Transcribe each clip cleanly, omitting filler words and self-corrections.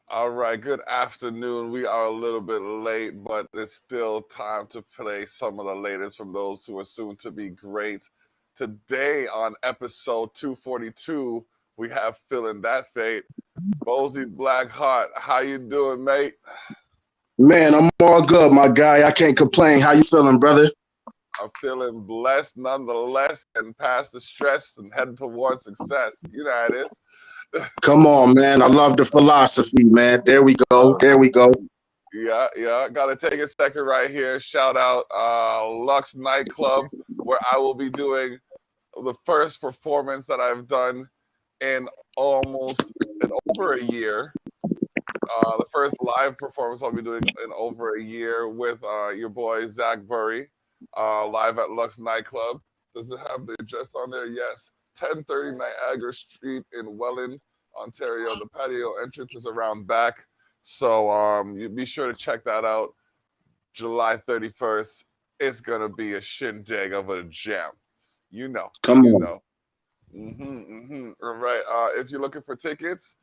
All right, good afternoon. We are a little bit late, but it's still time to play some of the latest from those who are soon to be great. Today on episode 242, we have Feeling That Fate. Bozie Blackhawk, how you doing, mate? Man, I'm all good, my guy. I can't complain. How you feeling, brother? I'm feeling blessed nonetheless and past the stress and heading towards success. You know how it is. Come on, man. I love the philosophy, man. There we go. There we go. Yeah. Gotta take a second right here. Shout out Lux Nightclub, where I will be doing the first performance that I've done in over a year. The first live performance I'll be doing in over a year with your boy Zach Burry, live at Lux Nightclub. Does it have the address on there? Yes. 1030 Niagara Street in Welland, Ontario. The patio entrance is around back. So you be sure to check that out. July 31st. It's gonna be a shindig of a jam. You know. Come You on. know. All right. If you're looking for tickets,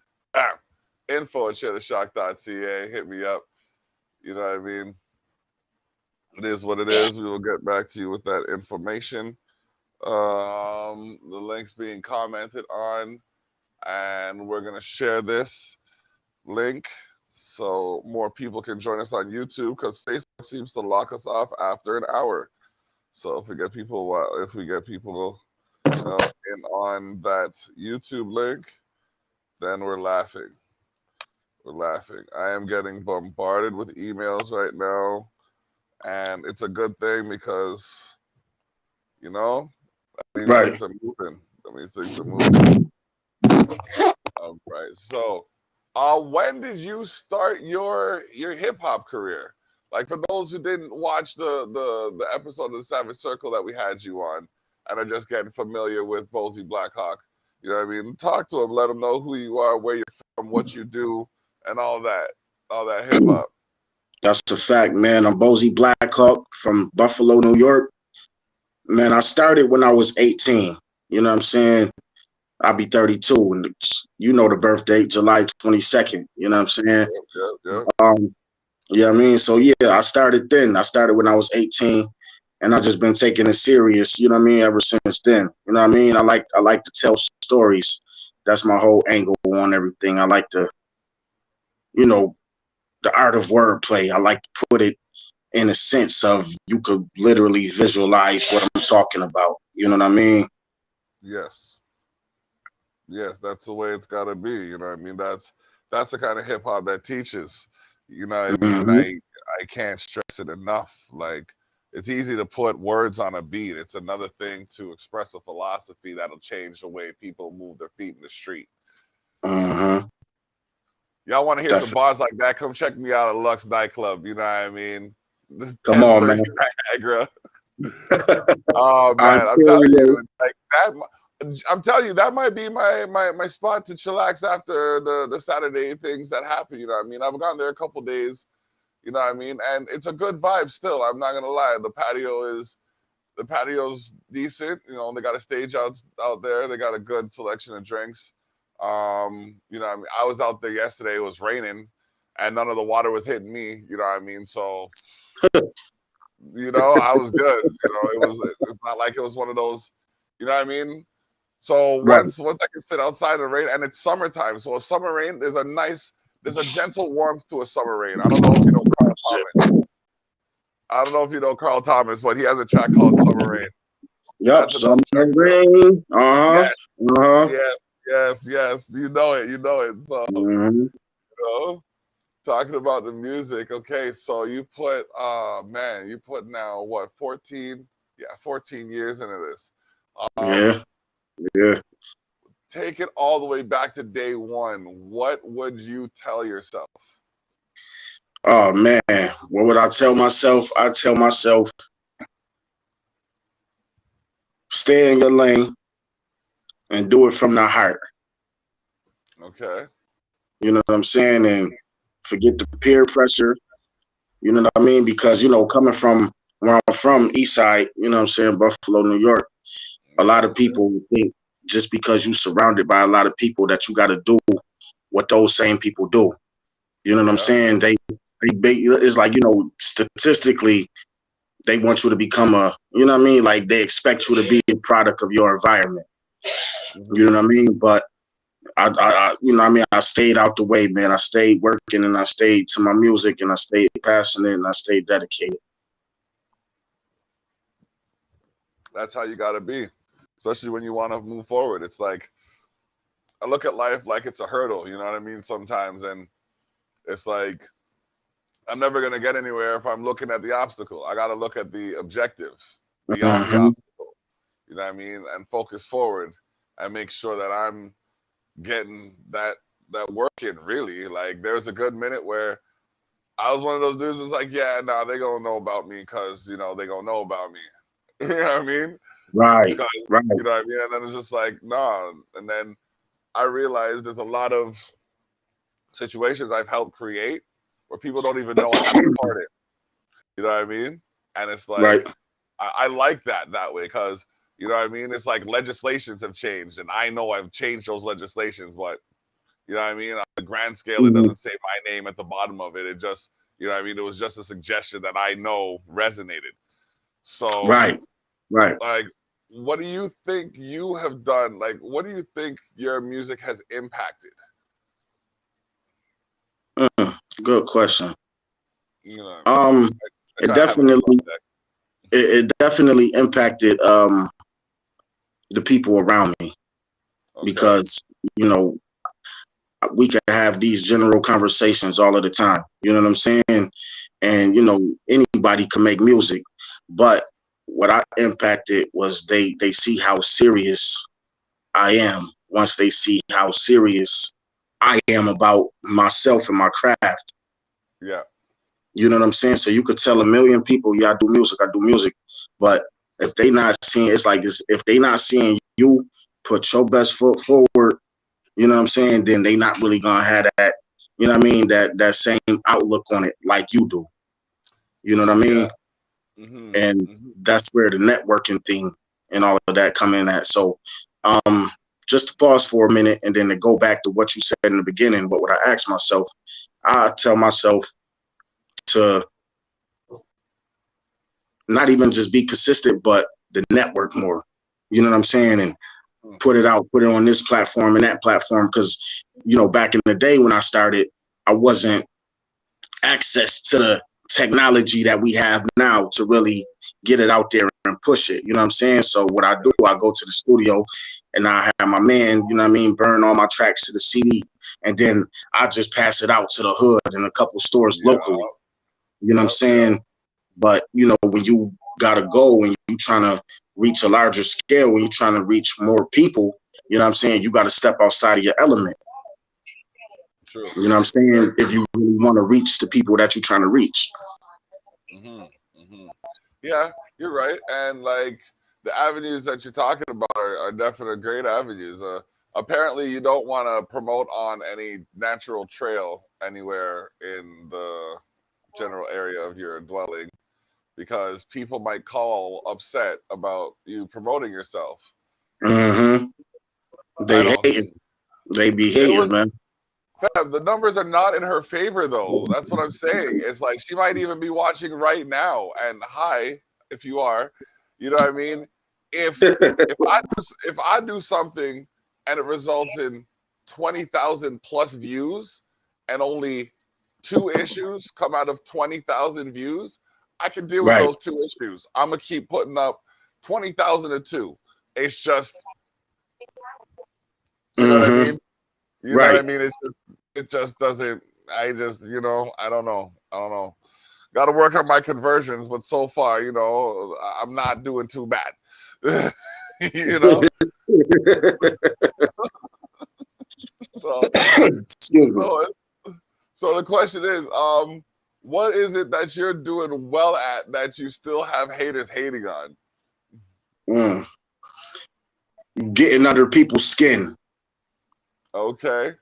info at shoutouts.ca. Hit me up. You know what I mean? It is what it is. We will get back to you with that information. The link's being commented on, and we're gonna share this link so more people can join us on YouTube, because Facebook seems to lock us off after an hour. So if we get people in on that YouTube link, then we're laughing. I am getting bombarded with emails right now, and it's a good thing because, that means Right. things are moving. All right. So, when did you start your hip hop career? Like, for those who didn't watch the episode of the Savage Circle that we had you on, and are just getting familiar with Bozie Blackhawk, you know what I mean? Talk to them, let them know who you are, where you're from, what you do, and all that hip hop. That's a fact, man. I'm Bozie Blackhawk from Buffalo, New York. Man, I started when I was 18. You know what I'm saying? I'll be 32, and you know the birth date, July 22nd. You know what I'm saying? Yep. Yeah, I mean, so yeah, I started then. I started when I was 18, and I just been taking it serious. You know what I mean? Ever since then. You know what I mean? I like to tell stories. That's my whole angle on everything. I like to, you know, the art of wordplay. I like to put it in a sense of you could literally visualize what I'm talking about. You know what I mean? Yes, that's the way it's got to be. You know what I mean? That's the kind of hip hop that teaches. You know what I mean? Mm-hmm. I can't stress it enough. Like, it's easy to put words on a beat. It's another thing to express a philosophy that'll change the way people move their feet in the street. Mm-hmm. Y'all want to hear some Definitely. bars like that? Come check me out at Lux Nightclub. You know what I mean? Come on, 1030 man. Niagara. Oh man, I'm telling Ontario. you, like that. I'm telling you, that might be my spot to chillax after the Saturday things that happen. You know what I mean? I've gone there a couple days. You know what I mean? And it's a good vibe still. I'm not gonna lie. The patio's decent. You know, they got a stage out there. They got a good selection of drinks. You know what I mean? I was out there yesterday. It was raining, and none of the water was hitting me. You know what I mean? So, I was good. It's not like it was one of those, you know what I mean? So Right. once I can sit outside in the rain, and it's summertime, so a summer rain, there's a gentle warmth to a summer rain. I don't know if you know Carl Thomas. I don't know if you know Carl Thomas, but he has a track called Summer Rain. Yep. That's another Summer track. rain. Uh-huh. Yes, Uh-huh. yes. You know it. So, Mm-hmm. talking about the music. Okay, so you put now what, 14? Yeah, 14 years into this. Yeah. Yeah. Take it all the way back to day one. What would you tell yourself? Oh man, what would I tell myself? I tell myself, stay in your lane and do it from the heart. Okay. You know what I'm saying? And forget the peer pressure. You know what I mean? Because, coming from where I'm from, East Side, you know what I'm saying, Buffalo, New York, a lot of people think just because you're surrounded by a lot of people that you got to do what those same people do. You know what I'm saying? It's like, you know, statistically, they want you to become a, you know what I mean? Like they expect you to be a product of your environment. You know what I mean? But I you know what I mean? I stayed out the way, man. I stayed working and I stayed to my music and I stayed passionate and I stayed dedicated. That's how you got to be, especially when you want to move forward. It's like, I look at life like it's a hurdle, you know what I mean, sometimes. And it's like, I'm never going to get anywhere if I'm looking at the obstacle. I got to look at the objective beyond the obstacle, you know what I mean, and focus forward and make sure that I'm getting that work in, really. Like, there's a good minute where I was one of those dudes who's like, yeah, nah, they going to know about me because, you know, they going to know about me. You know what I mean? Right. You know what I mean? And then it's just like, nah. And then I realized there's a lot of situations I've helped create where people don't even know I have a part in. You know what I mean? And it's like, I like that way because, you know what I mean? It's like legislations have changed, and I know I've changed those legislations, but, you know what I mean? On the grand scale, it doesn't say my name at the bottom of it. It just, you know what I mean? It was just a suggestion that I know resonated. So, right. Like, what do you think you have done? Like, what do you think your music has impacted? Good question. You know, it definitely impacted the people around me, because, you know, we can have these general conversations all of the time. You know what I'm saying? And, you know, anybody can make music, but what I impacted was they see how serious I am. Once they see how serious I am about myself and my craft. Yeah. You know what I'm saying? So you could tell a million people, yeah, I do music. But if they not seeing, if they not seeing you put your best foot forward, you know what I'm saying, then they not really gonna have that, you know what I mean, that same outlook on it like you do. You know what I mean? Yeah. And that's where the networking thing and all of that come in at. So just to pause for a minute and then to go back to what you said in the beginning, what would I ask myself? I tell myself to not even just be consistent, but the network more. You know what I'm saying? And put it on this platform and that platform. Because, you know, back in the day when I started, I wasn't access to the technology that we have now to really get it out there and push it. You know what I'm saying? So what I do, I go to the studio and I have my man, you know what I mean, burn all my tracks to the CD. And then I just pass it out to the hood and a couple stores locally. You know what I'm saying? But, you know, when you got to go, when you're trying to reach a larger scale, when you're trying to reach more people, you know what I'm saying, you got to step outside of your element. True. You know what I'm saying? If you really want to reach the people that you're trying to reach. Yeah, you're right. And like the avenues that you're talking about are definitely great avenues. Apparently, you don't want to promote on any natural trail anywhere in the general area of your dwelling, because people might call upset about you promoting yourself. They hating. They be hating, man. The numbers are not in her favor, though. That's what I'm saying. It's like she might even be watching right now. And hi, if you are, you know what I mean. If I do something and it results in 20,000 plus views and only 2 issues come out of 20,000 views, I can deal with those 2 issues. I'm gonna keep putting up 20,002. It's just, you know what I mean. You know what I mean? It just doesn't. I just, you know, I don't know. Got to work on my conversions, but so far, you know, I'm not doing too bad. You know. So the question is, what is it that you're doing well at that you still have haters hating on? Getting under people's skin. Okay.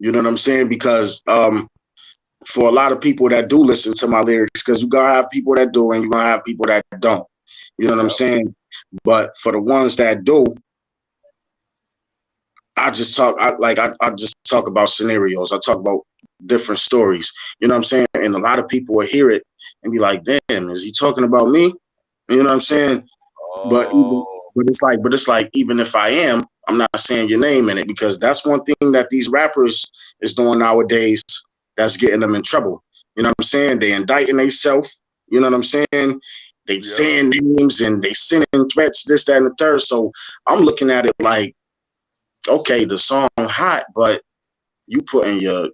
You know what I'm saying? Because for a lot of people that do listen to my lyrics, because you're going to have people that do and you're going to have people that don't. You know what I'm saying? But for the ones that do, I just talk about scenarios. I talk about different stories. You know what I'm saying? And a lot of people will hear it and be like, damn, is he talking about me? You know what I'm saying? But even, Oh, but it's like, even if I am, I'm not saying your name in it, because that's one thing that these rappers is doing nowadays that's getting them in trouble. You know what I'm saying? They indicting themselves. You know what I'm saying? They yeah. saying names and they sending threats, this, that, and the third. So I'm looking at it like, okay, the song hot, but you putting your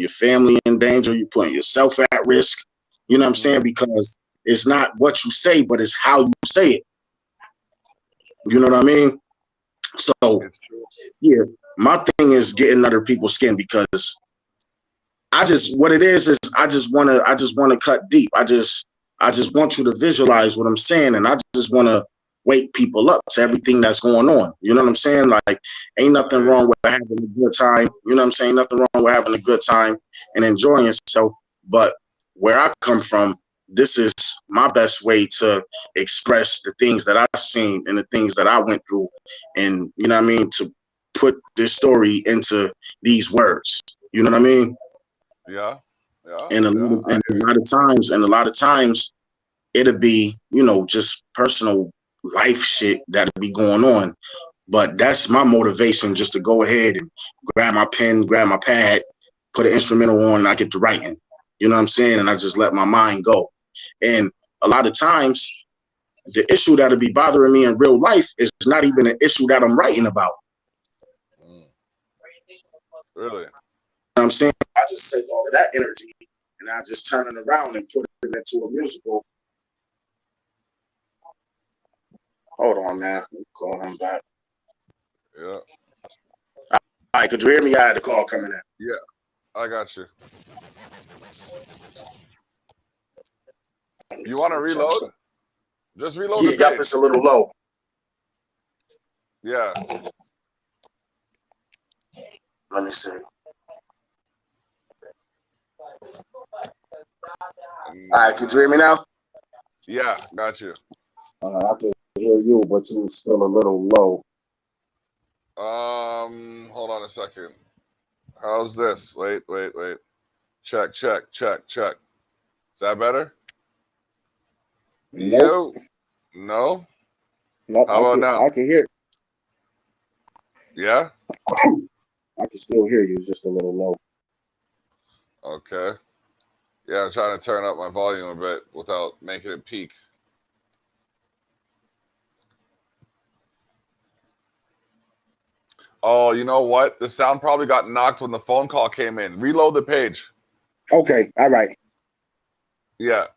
family in danger, you putting yourself at risk. You know what I'm saying? Because it's not what you say, but it's how you say it. You know what I mean? So It's true. yeah, my thing is getting under people's skin, because what it is I just wanna cut deep. I just want you to visualize what I'm saying, and I just wanna wake people up to everything that's going on. You know what I'm saying? Like, ain't nothing wrong with having a good time. You know what I'm saying? Nothing wrong with having a good time and enjoying yourself. But where I come from, this is my best way to express the things that I've seen and the things that I went through. And you know what I mean? To put this story into these words. You know what I mean? Yeah, yeah, And yeah. I hear you. a lot of times it'll be, just personal life shit that'll be going on. But that's my motivation, just to go ahead and grab my pen, grab my pad, put an instrumental on, and I get to writing. You know what I'm saying? And I just let my mind go. And a lot of times, the issue that'll be bothering me in real life is not even an issue that I'm writing about. Mm, really? You know what I'm saying? I just take all of that energy and I just turn it around and put it into a musical. Hold on, man. Let me call him back. Yeah. All right, could you hear me? I had a call coming in. Yeah, I got you. You want to reload? Just reload the Yeah, yup, page. it's a little low. Yeah. Let me see. All right, could you hear me now? Yeah, got you. I can hear you, but you're still a little low. Hold on a second. How's this? Wait. Check. Is that better? Nope. Yo. No? Nope, How about now? I can hear. Yeah? I can still hear you, it's just a little low. Okay. Yeah, I'm trying to turn up my volume a bit without making it peak. Oh, you know what? The sound probably got knocked when the phone call came in. Reload the page. Okay, all right. Yeah.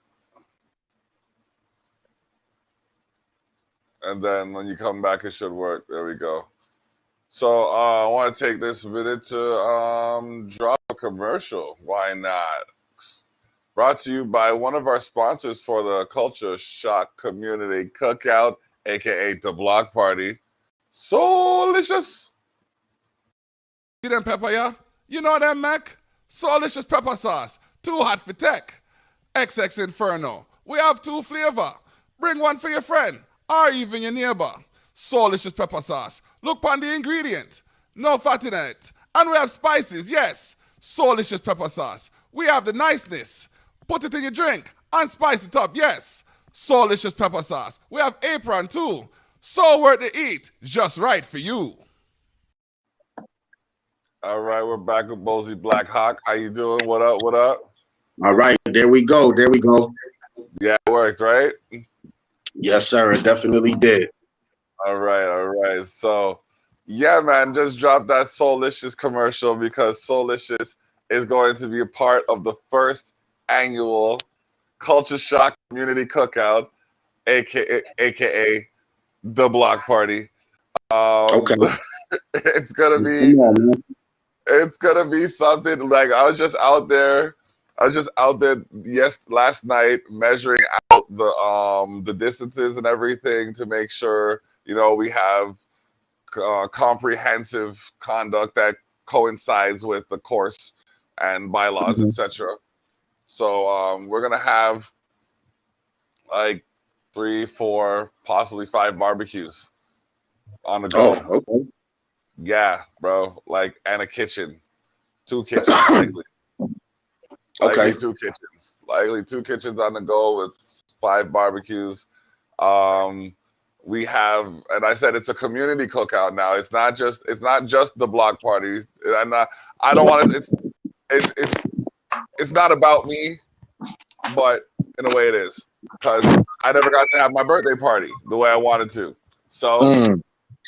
And then when you come back, it should work. There we go. So I want to take this minute to drop a commercial. Why not? Brought to you by one of our sponsors for the Culture Shock Community Cookout, aka the Block Party. So delicious. See them pepper, yeah? You know them, Mac? So delicious pepper sauce. Too hot for tech. XX Inferno. We have 2 flavor. Bring one for your friend or even your neighbor. So delicious pepper sauce. Look on the ingredient. No fat in it. And we have spices, yes. So delicious pepper sauce. We have the niceness. Put it in your drink and spice it up, yes. So delicious pepper sauce. We have apron too. So worth to eat. Just right for you. All right, we're back with Bozie Blackhawk. How you doing? What up? What up? All right, there we go. Yeah, it worked, right? Yes, sir, it definitely did. All right. So, yeah, man, just drop that Soulicious commercial because Soulicious is going to be a part of the first annual Culture Shock Community Cookout, aka the Block Party. Okay. It's gonna Come be on, man. it's gonna be something like I was just out there last night measuring out the distances and everything to make sure we have comprehensive conduct that coincides with the course and bylaws, etc. So we're gonna have like 3, 4, possibly 5 barbecues on the go. Oh, okay. Yeah, bro. Like, and a kitchen, 2 kitchens likely. Okay. Likely 2 kitchens. Likely 2 kitchens on the go with 5 barbecues. We have, and I said it's a community cookout now. It's not just the block party. And I don't want to. It's not about me, but in a way it is, because I never got to have my birthday party the way I wanted to. So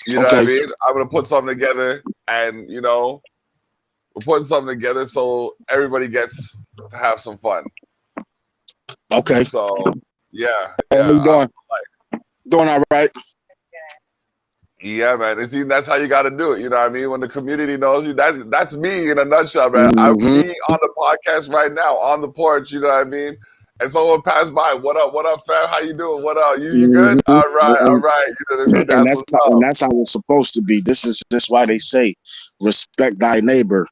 you know what I Okay. mean. I'm gonna put something together, and we're putting something together so everybody gets to have some fun. Okay. So yeah, How you doing? Doing all right. Yeah, man. And see, that's how you got to do it. You know what I mean? When the community knows you, that's me in a nutshell, man. I'm me on the podcast right now, on the porch. You know what I mean? And someone passed by. What up, fam? How you doing? What up? You good? All right. You know what I mean? That's what's up. And that's how it's supposed to be. This is why they say, respect thy neighbor.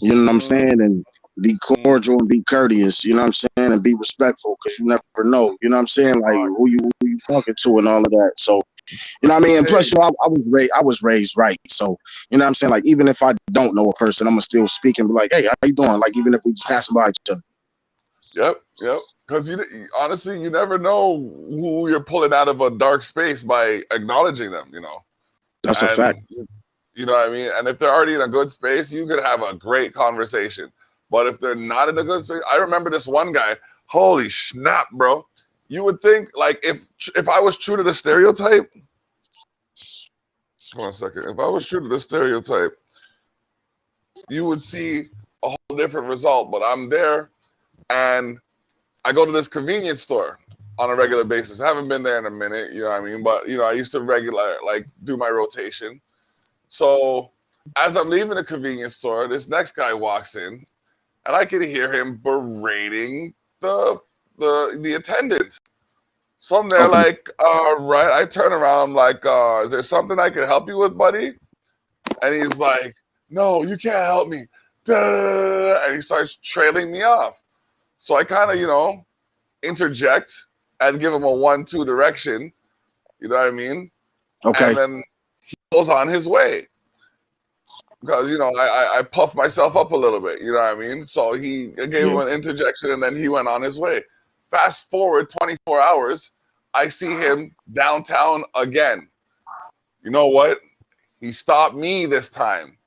You know what I'm saying? And be cordial and be courteous. You know what I'm saying? And be respectful, because you never know. You know what I'm saying? Like who you talking to and all of that. So. You know what I mean? And plus, I was raised right. So, you know what I'm saying? Like, even if I don't know a person, I'm going to still speak and be like, hey, how you doing? Like, even if we just passing by each other. Yep. Because honestly, you never know who you're pulling out of a dark space by acknowledging them, That's a fact. You know what I mean? And if they're already in a good space, you could have a great conversation. But if they're not in a good space, I remember this one guy, holy snap, bro. You would think, like, if I was true to the stereotype, hold on a second. If I was true to the stereotype, you would see a whole different result. But I'm there, and I go to this convenience store on a regular basis. I haven't been there in a minute, you know what I mean? But, I used to do my rotation. So as I'm leaving the convenience store, this next guy walks in, and I can hear him berating the attendant. So I'm there like, all right. I turn around, I'm like, is there something I can help you with, buddy? And he's like, no, you can't help me. And he starts trailing me off. So I kind of, interject and give him a 1-2 direction. You know what I mean? Okay. And then he goes on his way. Because, I puffed myself up a little bit. You know what I mean? So I gave him an interjection, and then he went on his way. Fast forward 24 hours, I see him downtown again. You know what? He stopped me this time.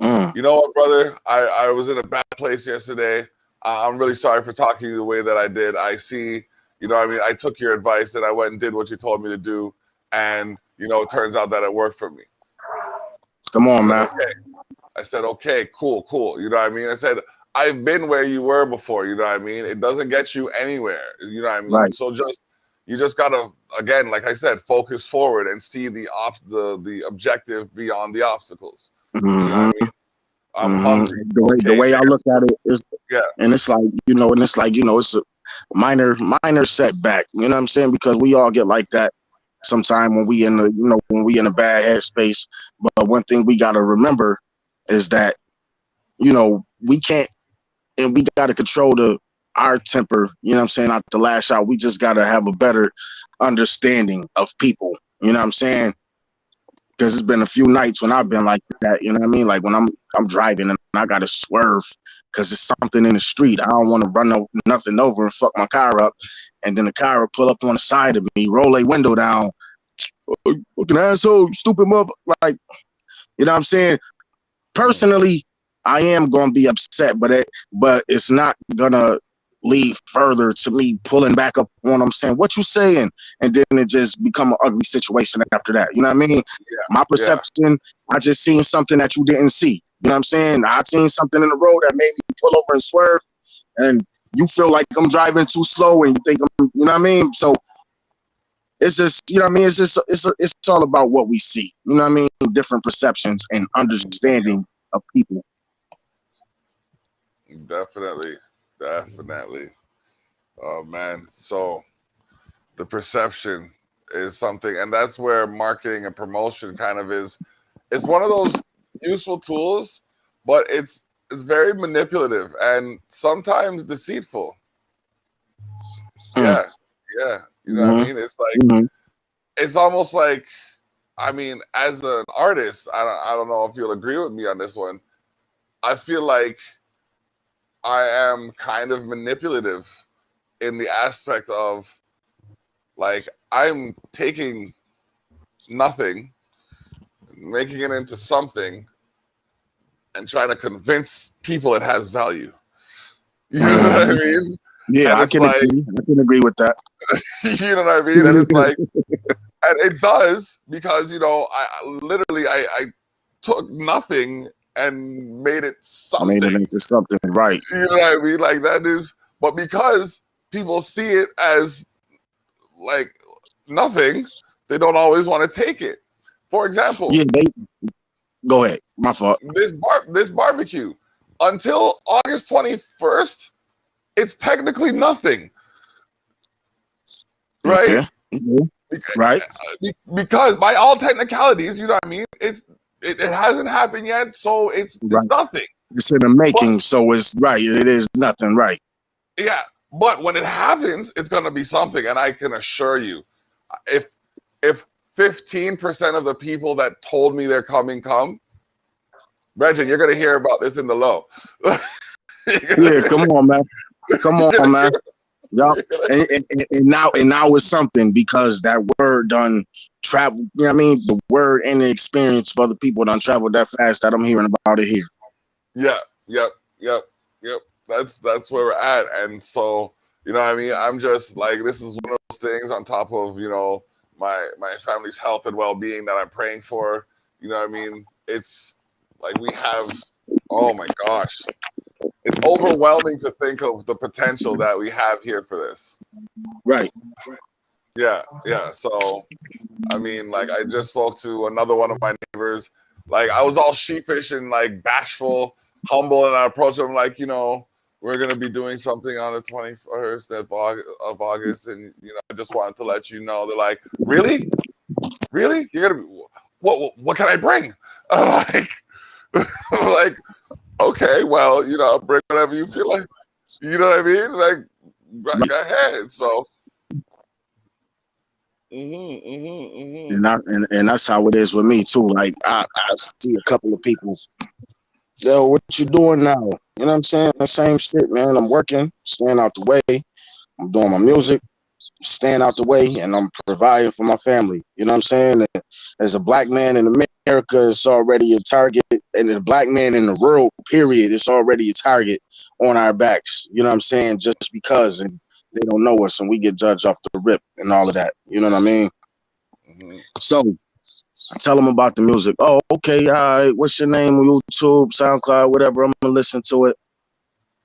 You know what, brother? I was in a bad place yesterday. I'm really sorry for talking to you the way that I did. I see, I took your advice and I went and did what you told me to do. And, it turns out that it worked for me. Come on, man. Okay. I said, okay, cool. You know what I mean? I said, I've been where you were before. You know what I mean? It doesn't get you anywhere. You know what I mean? Right. So you just gotta, again, like I said, focus forward and see the objective beyond the obstacles. You know what I mean? I'm hungry. The way I look at it is, and it's like, it's a minor setback. You know what I'm saying? Because we all get like that sometime when we in a bad headspace. But one thing we gotta remember is that, we can't, and we gotta control our temper. You know what I'm saying? Not to lash out. We just gotta have a better understanding of people. You know what I'm saying? Because it's been a few nights when I've been like that, you know what I mean? Like when I'm driving and I gotta swerve because there's something in the street. I don't want to run nothing over and fuck my car up, and then the car will pull up on the side of me, roll a window down, fucking asshole, you stupid mother. Like, you know what I'm saying? Personally, I am gonna be upset, but it's not gonna lead further to me pulling back up on them saying, what you saying? And then it just become an ugly situation after that. You know what I mean? Yeah. My perception, I just seen something that you didn't see. You know what I'm saying? I seen something in the road that made me pull over and swerve, and you feel like I'm driving too slow and you think I'm, you know what I mean? So it's just, you know what I mean? It's just, it's all about what we see. You know what I mean? Different perceptions and understanding of people. Definitely. Oh man. So the perception is something, and that's where marketing and promotion kind of is. It's one of those useful tools, but it's very manipulative and sometimes deceitful. Yeah. You know what I mean? It's like it's almost like, I mean, as an artist, I don't know if you'll agree with me on this one. I feel like I am kind of manipulative in the aspect of, like, I'm taking nothing, making it into something, and trying to convince people it has value. You know what I mean? Yeah, and I it's can like, agree. I can agree with that. you know what I mean? And it's like, and it does, because, you know, I took nothing and made it Made it something. into something, right? You know what I mean? Like, that is, but because people see it as like nothing, they don't always want to take it. For example, Yeah, go ahead. My fault. this barbecue, until August 21st, it's technically nothing, right? Yeah. Right. Because by all technicalities, you know what I mean, it hasn't happened yet, so it's Right. nothing. It's in the making, so it's right. It is nothing, right? Yeah, but when it happens, it's gonna be something, and I can assure you, if 15% of the people that told me they're coming come, Reggie, you're gonna hear about this in the low. Yeah, come on, man. Come on, man. Yup. And now it's something, because that word done travel. You know what I mean? The word and the experience for other people done traveled that fast that I'm hearing about it here. Yeah, yep. That's where we're at. And so, you know what I mean? I'm just like, this is one of those things on top of, you know, my family's health and well-being that I'm praying for. You know what I mean? It's like, we have, oh my gosh, it's overwhelming to think of the potential that we have here for this. Right. Yeah. So, I mean, like, I just spoke to another one of my neighbors. Like, I was all sheepish and like bashful, humble, and I approached him like, you know, we're gonna be doing something on the 21st of August, and, you know, I just wanted to let you know. They're like, really? You're gonna be, what can I bring? I'm like, okay, well, you know, bring whatever you feel like. You know what I mean? Like, go ahead. So. And that's how it is with me too. Like, I see a couple of people. Yo, what you doing now? You know what I'm saying? The same shit, man. I'm working, staying out the way. I'm doing my music, staying out the way, and I'm providing for my family. You know what I'm saying? And as a black man in America, it's already a target, and a black man in the world, period, it's already a target on our backs. You know what I'm saying? Just because, and they don't know us, and we get judged off the rip and all of that. You know what I mean? So tell them about the music. Oh, okay, all right. What's your name? YouTube, SoundCloud, whatever. I'm gonna listen to it.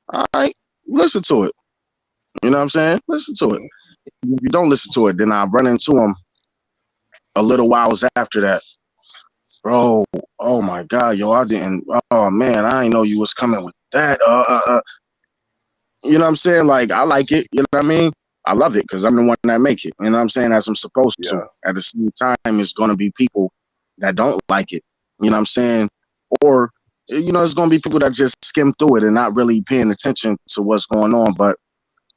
All right, listen to it. You know what I'm saying? Listen to it. If you don't listen to it, then I run into them a little whiles after that. Bro, oh my God, yo, I didn't. Oh man, I didn't know you was coming with that. You know what I'm saying? Like, I like it. You know what I mean? I love it because I'm the one that make it. You know what I'm saying? As I'm supposed to. At the same time, it's gonna be people that don't like it. You know what I'm saying? Or, you know, it's gonna be people that just skim through it and not really paying attention to what's going on. But,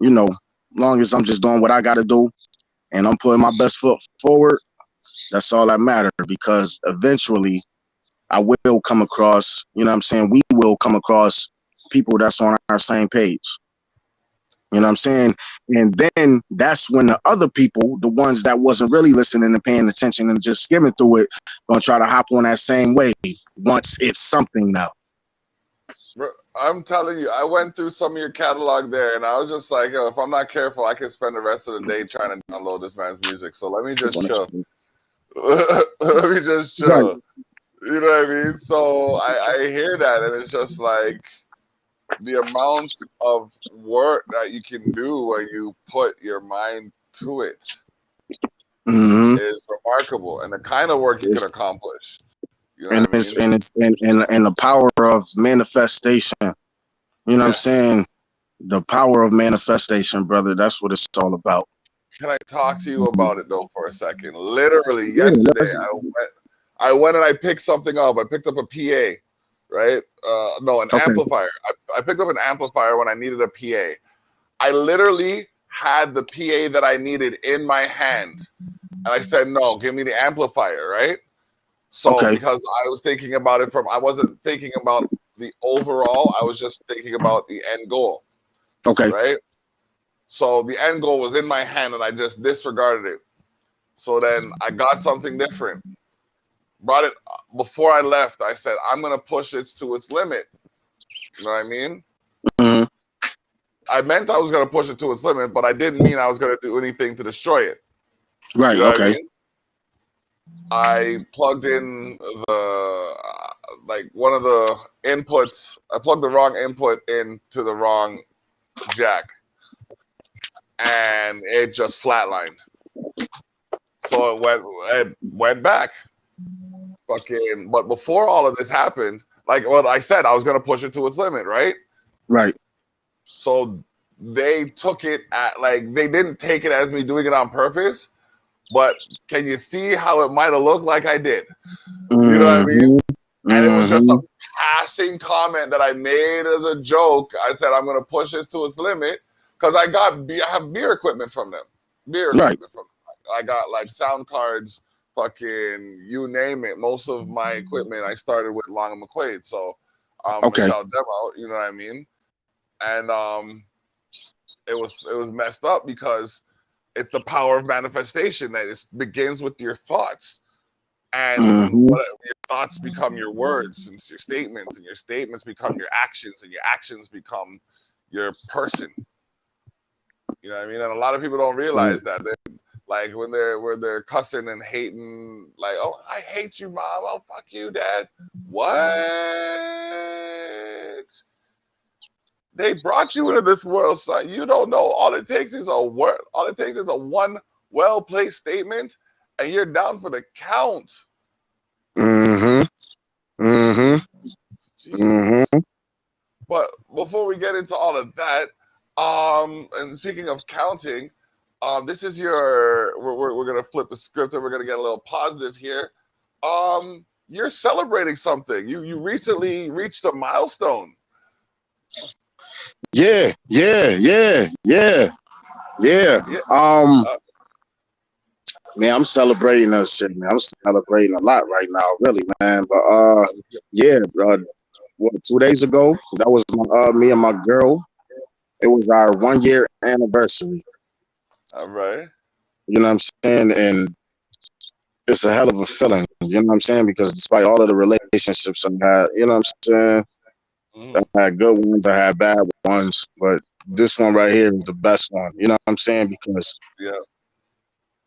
you know, long as I'm just doing what I gotta do and I'm putting my best foot forward, that's all that matters, because eventually I will come across, you know what I'm saying? We will come across people that's on our same page. You know what I'm saying? And then that's when the other people, the ones that wasn't really listening and paying attention and just skimming through it, gonna try to hop on that same wave once it's something now. I'm telling you, I went through some of your catalog there, and I was just like, yo, if I'm not careful, I could spend the rest of the day trying to download this man's music. So let me just chill. Let me just chill. Right. You know what I mean? So I hear that, and it's just like, the amount of work that you can do when you put your mind to it is remarkable, and the kind of work you can accomplish. You know and it's the power of manifestation. You know what I'm saying? The power of manifestation, brother. That's what it's all about. Can I talk to you about it though for a second? Literally yesterday, I went and I picked something up. I picked up a PA. Right? No, an amplifier. I picked up an amplifier when I needed a PA. I literally had the PA that I needed in my hand. And I said, no, give me the amplifier, right? So because I was thinking about it I wasn't thinking about the overall. I was just thinking about the end goal. Okay. Right. So the end goal was in my hand, and I just disregarded it. So then I got something different. Brought it before I left. I said, I'm gonna push it to its limit. You know what I mean? Mm-hmm. I meant I was gonna push it to its limit, but I didn't mean I was gonna do anything to destroy it. Right. You know Okay. what I mean? I plugged in the like one of the inputs. I plugged the wrong input into the wrong jack, and it just flatlined. So it went back. Fucking. But before all of this happened, like what I said, I was gonna push it to its limit, right? Right. So they took it at like they didn't take it as me doing it on purpose. But can you see how it might have looked like I did? You know what I mean? And it was just a passing comment that I made as a joke. I said, I'm going to push this to its limit because I have beer equipment from them. Equipment from them. I got like sound cards, fucking you name it. Most of my equipment I started with Long and McQuaid. So Michelle Demo, you know what I mean? And it was messed up because it's the power of manifestation that it begins with your thoughts. And your thoughts become your words and your statements, and your statements become your actions, and your actions become your person. You know what I mean? And a lot of people don't realize that. Like when they're cussing and hating, like, oh, I hate you, mom. Oh, fuck you, dad. What? They brought you into this world, son. You don't know. All it takes is a word. All it takes is a one well-placed statement, and you're down for the count. But before we get into all of that, and speaking of counting, this is your. We're gonna flip the script, and we're gonna get a little positive here. You're celebrating something. You recently reached a milestone. Yeah. Man, I'm celebrating that shit, man. I'm celebrating a lot right now, really, man. But yeah, 2 days ago, that was me and my girl. It was our 1 year anniversary. All right. You know what I'm saying? And it's a hell of a feeling. You know what I'm saying? Because despite all of the relationships I had, you know what I'm saying? I had good ones, I had bad ones, but this one right here is the best one. You know what I'm saying? Because you know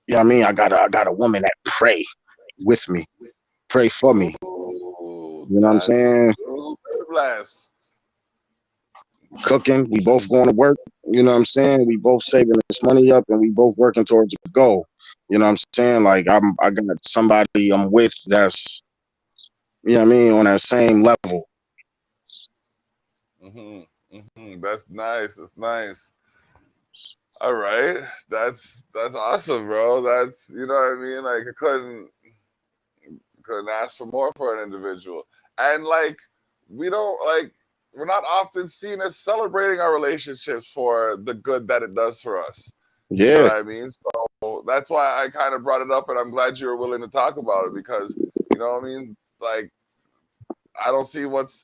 what I mean, I got a woman that pray with me, pray for me. You know what I'm saying? Bless. Cooking, we both going to work. You know what I'm saying? We both saving this money up, and we both working towards a goal. You know what I'm saying? Like I got somebody I'm with that's, you know what I mean, on that same level. That's nice. That's nice. All right, that's awesome, bro. That's, you know what I mean. Like I couldn't ask for more for an individual, and like we're not often seen as celebrating our relationships for the good that it does for us. Yeah, you know what I mean. So that's why I kind of brought it up, and I'm glad you were willing to talk about it because you know what I mean. Like I don't see what's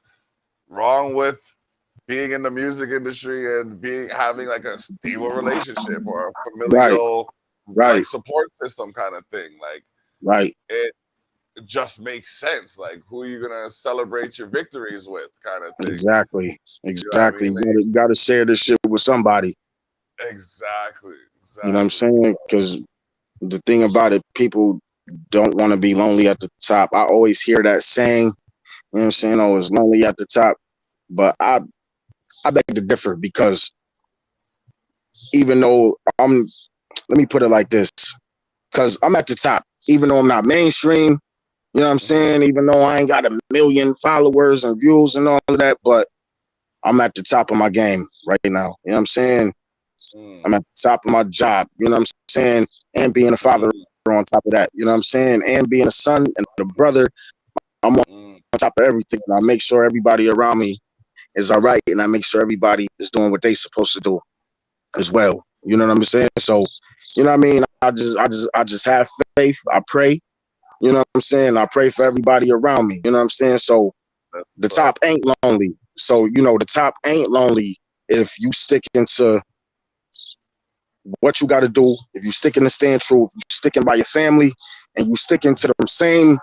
wrong with being in the music industry and having like a stable relationship or a familial like support system kind of thing. Like it just makes sense. Like who are you gonna celebrate your victories with, kind of thing. Exactly. You know what I mean? You gotta share this shit with somebody. Exactly. You know what I'm saying? Because the thing about it, people don't want to be lonely at the top. I always hear that saying, you know what I'm saying? Oh, it's lonely at the top. But I beg to differ because even though let me put it like this, because I'm at the top, even though I'm not mainstream, you know what I'm saying? Even though I ain't got 1 million followers and views and all of that, but I'm at the top of my game right now. You know what I'm saying? I'm at the top of my job, you know what I'm saying? And being a father on top of that, you know what I'm saying? And being a son and a brother, I'm on top of everything. And I make sure everybody around me is all right, and I make sure everybody is doing what they supposed to do as well. You know what I'm saying? So, you know what I mean? I just have faith. I pray. You know what I'm saying? I pray for everybody around me. You know what I'm saying? So The top ain't lonely. So, you know, the top ain't lonely if you stick into what you got to do, if you stick in to stand true, if you sticking by your family, and you stick into the same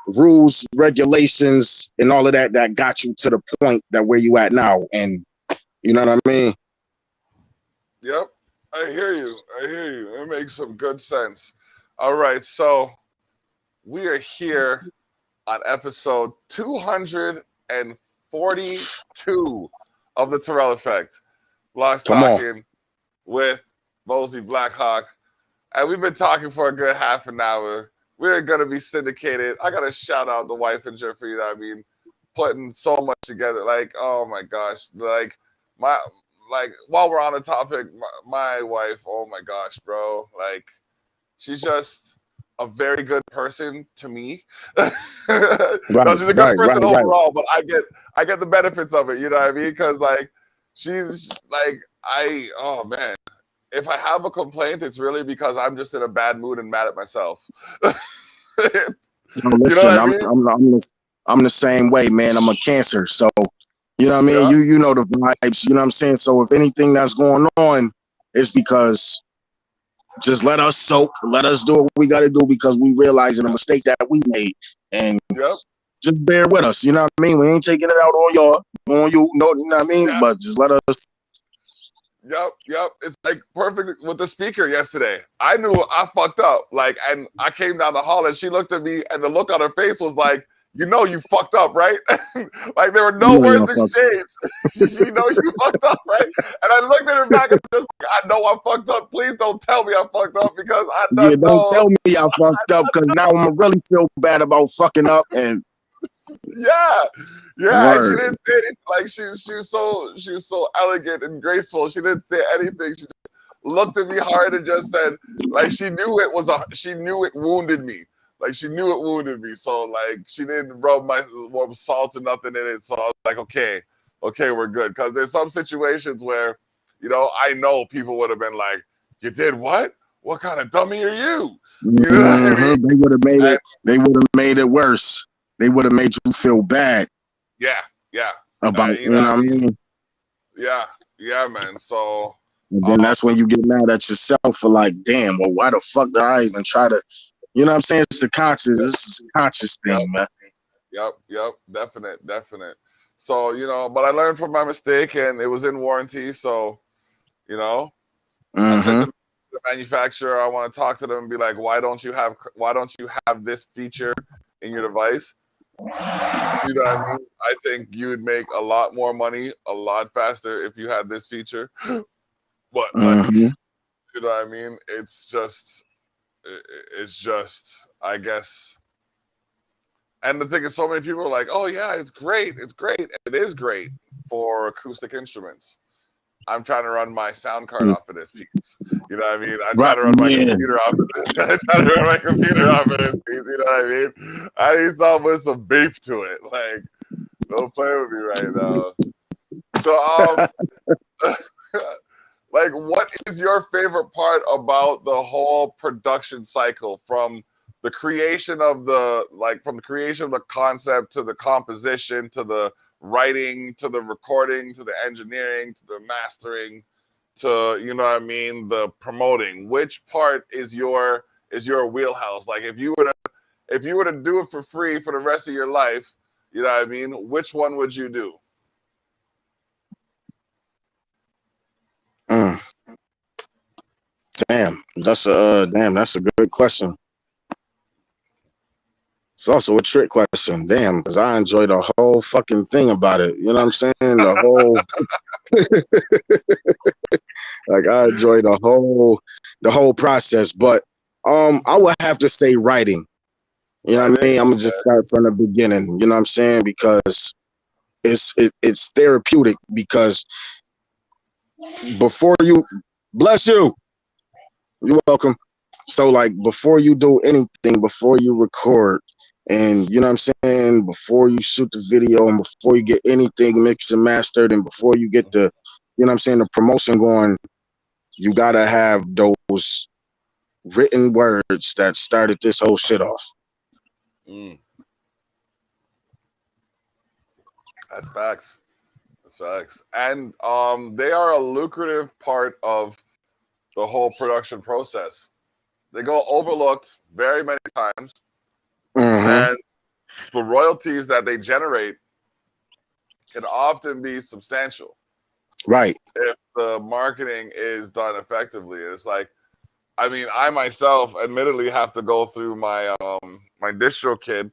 rules, regulations, and all of that that got you to the point that where you at now. And you know what I mean? Yep, I hear you. I hear you. It makes some good sense. All right, so we are here on episode 242 of the Terrell Effect. Lux talking with Bozie Blackhawk. And we've been talking for a good half an hour. We're going to be syndicated. I got to shout out the wife and Jeffrey, you know what I mean, putting so much together. Like, oh my gosh. Like, while we're on the topic, my wife, oh my gosh, bro. Like, she's just a very good person to me. No, she's a good person overall, but I get the benefits of it, you know what I mean? Because, like, she's like, oh man. If I have a complaint, it's really because I'm just in a bad mood and mad at myself. Listen, you know what I mean? I'm the same way, man. I'm a Cancer, so you know what I mean. Yeah. You know the vibes. You know what I'm saying. So if anything that's going on, it's because just let us soak, let us do what we got to do because we realizing a mistake that we made, and just bear with us. You know what I mean. We ain't taking it out on y'all, on you. No, you know what I mean. Yeah. But just let us. Yep. It's like perfect with the speaker yesterday. I knew I fucked up. Like, and I came down the hall and she looked at me and the look on her face was like, you know, you fucked up, right? Like, there were no words exchanged. You know, you fucked up, right? And I looked at her back and just like, I know I fucked up. Please don't tell me I fucked up because I don't know. Don't tell me I fucked up because now I'm gonna really feel bad about fucking up. And yeah. And she didn't say anything. Like, she was so elegant and graceful. She didn't say anything. She just looked at me hard and just said, like, she knew it wounded me. Like, she knew it wounded me. So, like, she didn't rub salt or nothing in it. So I was like, okay, we're good. Because there's some situations where, you know, I know people would have been like, you did what? What kind of dummy are you? You know what I mean? They would have made it. They would have made it worse. They would have made you feel bad. Yeah. About you know what I mean? Yeah, man. So and then that's when you get mad at yourself for like, damn, well, why the fuck did I even try to? You know what I'm saying? It's a conscious. This is a conscious thing, man. Yep. Definite. So, you know, but I learned from my mistake, and it was in warranty. So, you know, I said to the manufacturer, I want to talk to them and be like, why don't you have this feature in your device? You know what I mean? I think you would make a lot more money a lot faster if you had this feature. But like, you know what I mean? It's just, I guess. And the thing is, so many people are like, "Oh yeah, it's great. It is great for acoustic instruments." I'm trying to run my sound card off of this piece. You know what I mean? I'm trying to run my computer off of this. I'm trying to run my computer off of this piece. You know what I mean? I need something with some beef to it. Like, don't play with me right now. So, like, what is your favorite part about the whole production cycle, from the creation of the concept to the composition to the writing to the recording to the engineering to the mastering to, you know what I mean, the promoting? Which part is your wheelhouse? Like, if you were to do it for free for the rest of your life, you know what I mean, which one would you do? Damn, that's a good question. It's also a trick question. Damn, because I enjoy the whole fucking thing about it. You know what I'm saying? The whole like, I enjoy the whole process. But I would have to say writing. You know what I mean? I'm gonna just start from the beginning. You know what I'm saying? Because it's therapeutic. Because before you, bless you, you're welcome. So, like, before you do anything, before you record, and you know what I'm saying, before you shoot the video, and before you get anything mixed and mastered, and before you get the, you know what I'm saying, the promotion going, you gotta have those written words that started this whole shit off. That's facts. That's facts. And they are a lucrative part of the whole production process. They go overlooked very many times, and the royalties that they generate can often be substantial. Right. If the marketing is done effectively. It's like, I mean, I myself admittedly have to go through my my DistroKid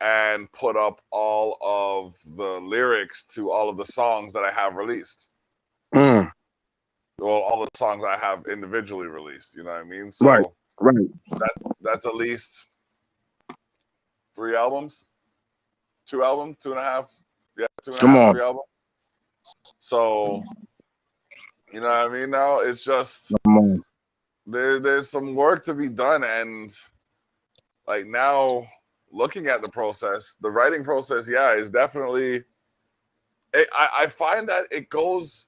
and put up all of the lyrics to all of the songs that I have released. Well, all the songs I have individually released, you know what I mean? So right. That's at least 3 albums, 2 albums, 2.5. Yeah, 2.5, 3 albums. So, you know what I mean? Now it's just there's some work to be done, and like now looking at the process, the writing process, is definitely. I find that it goes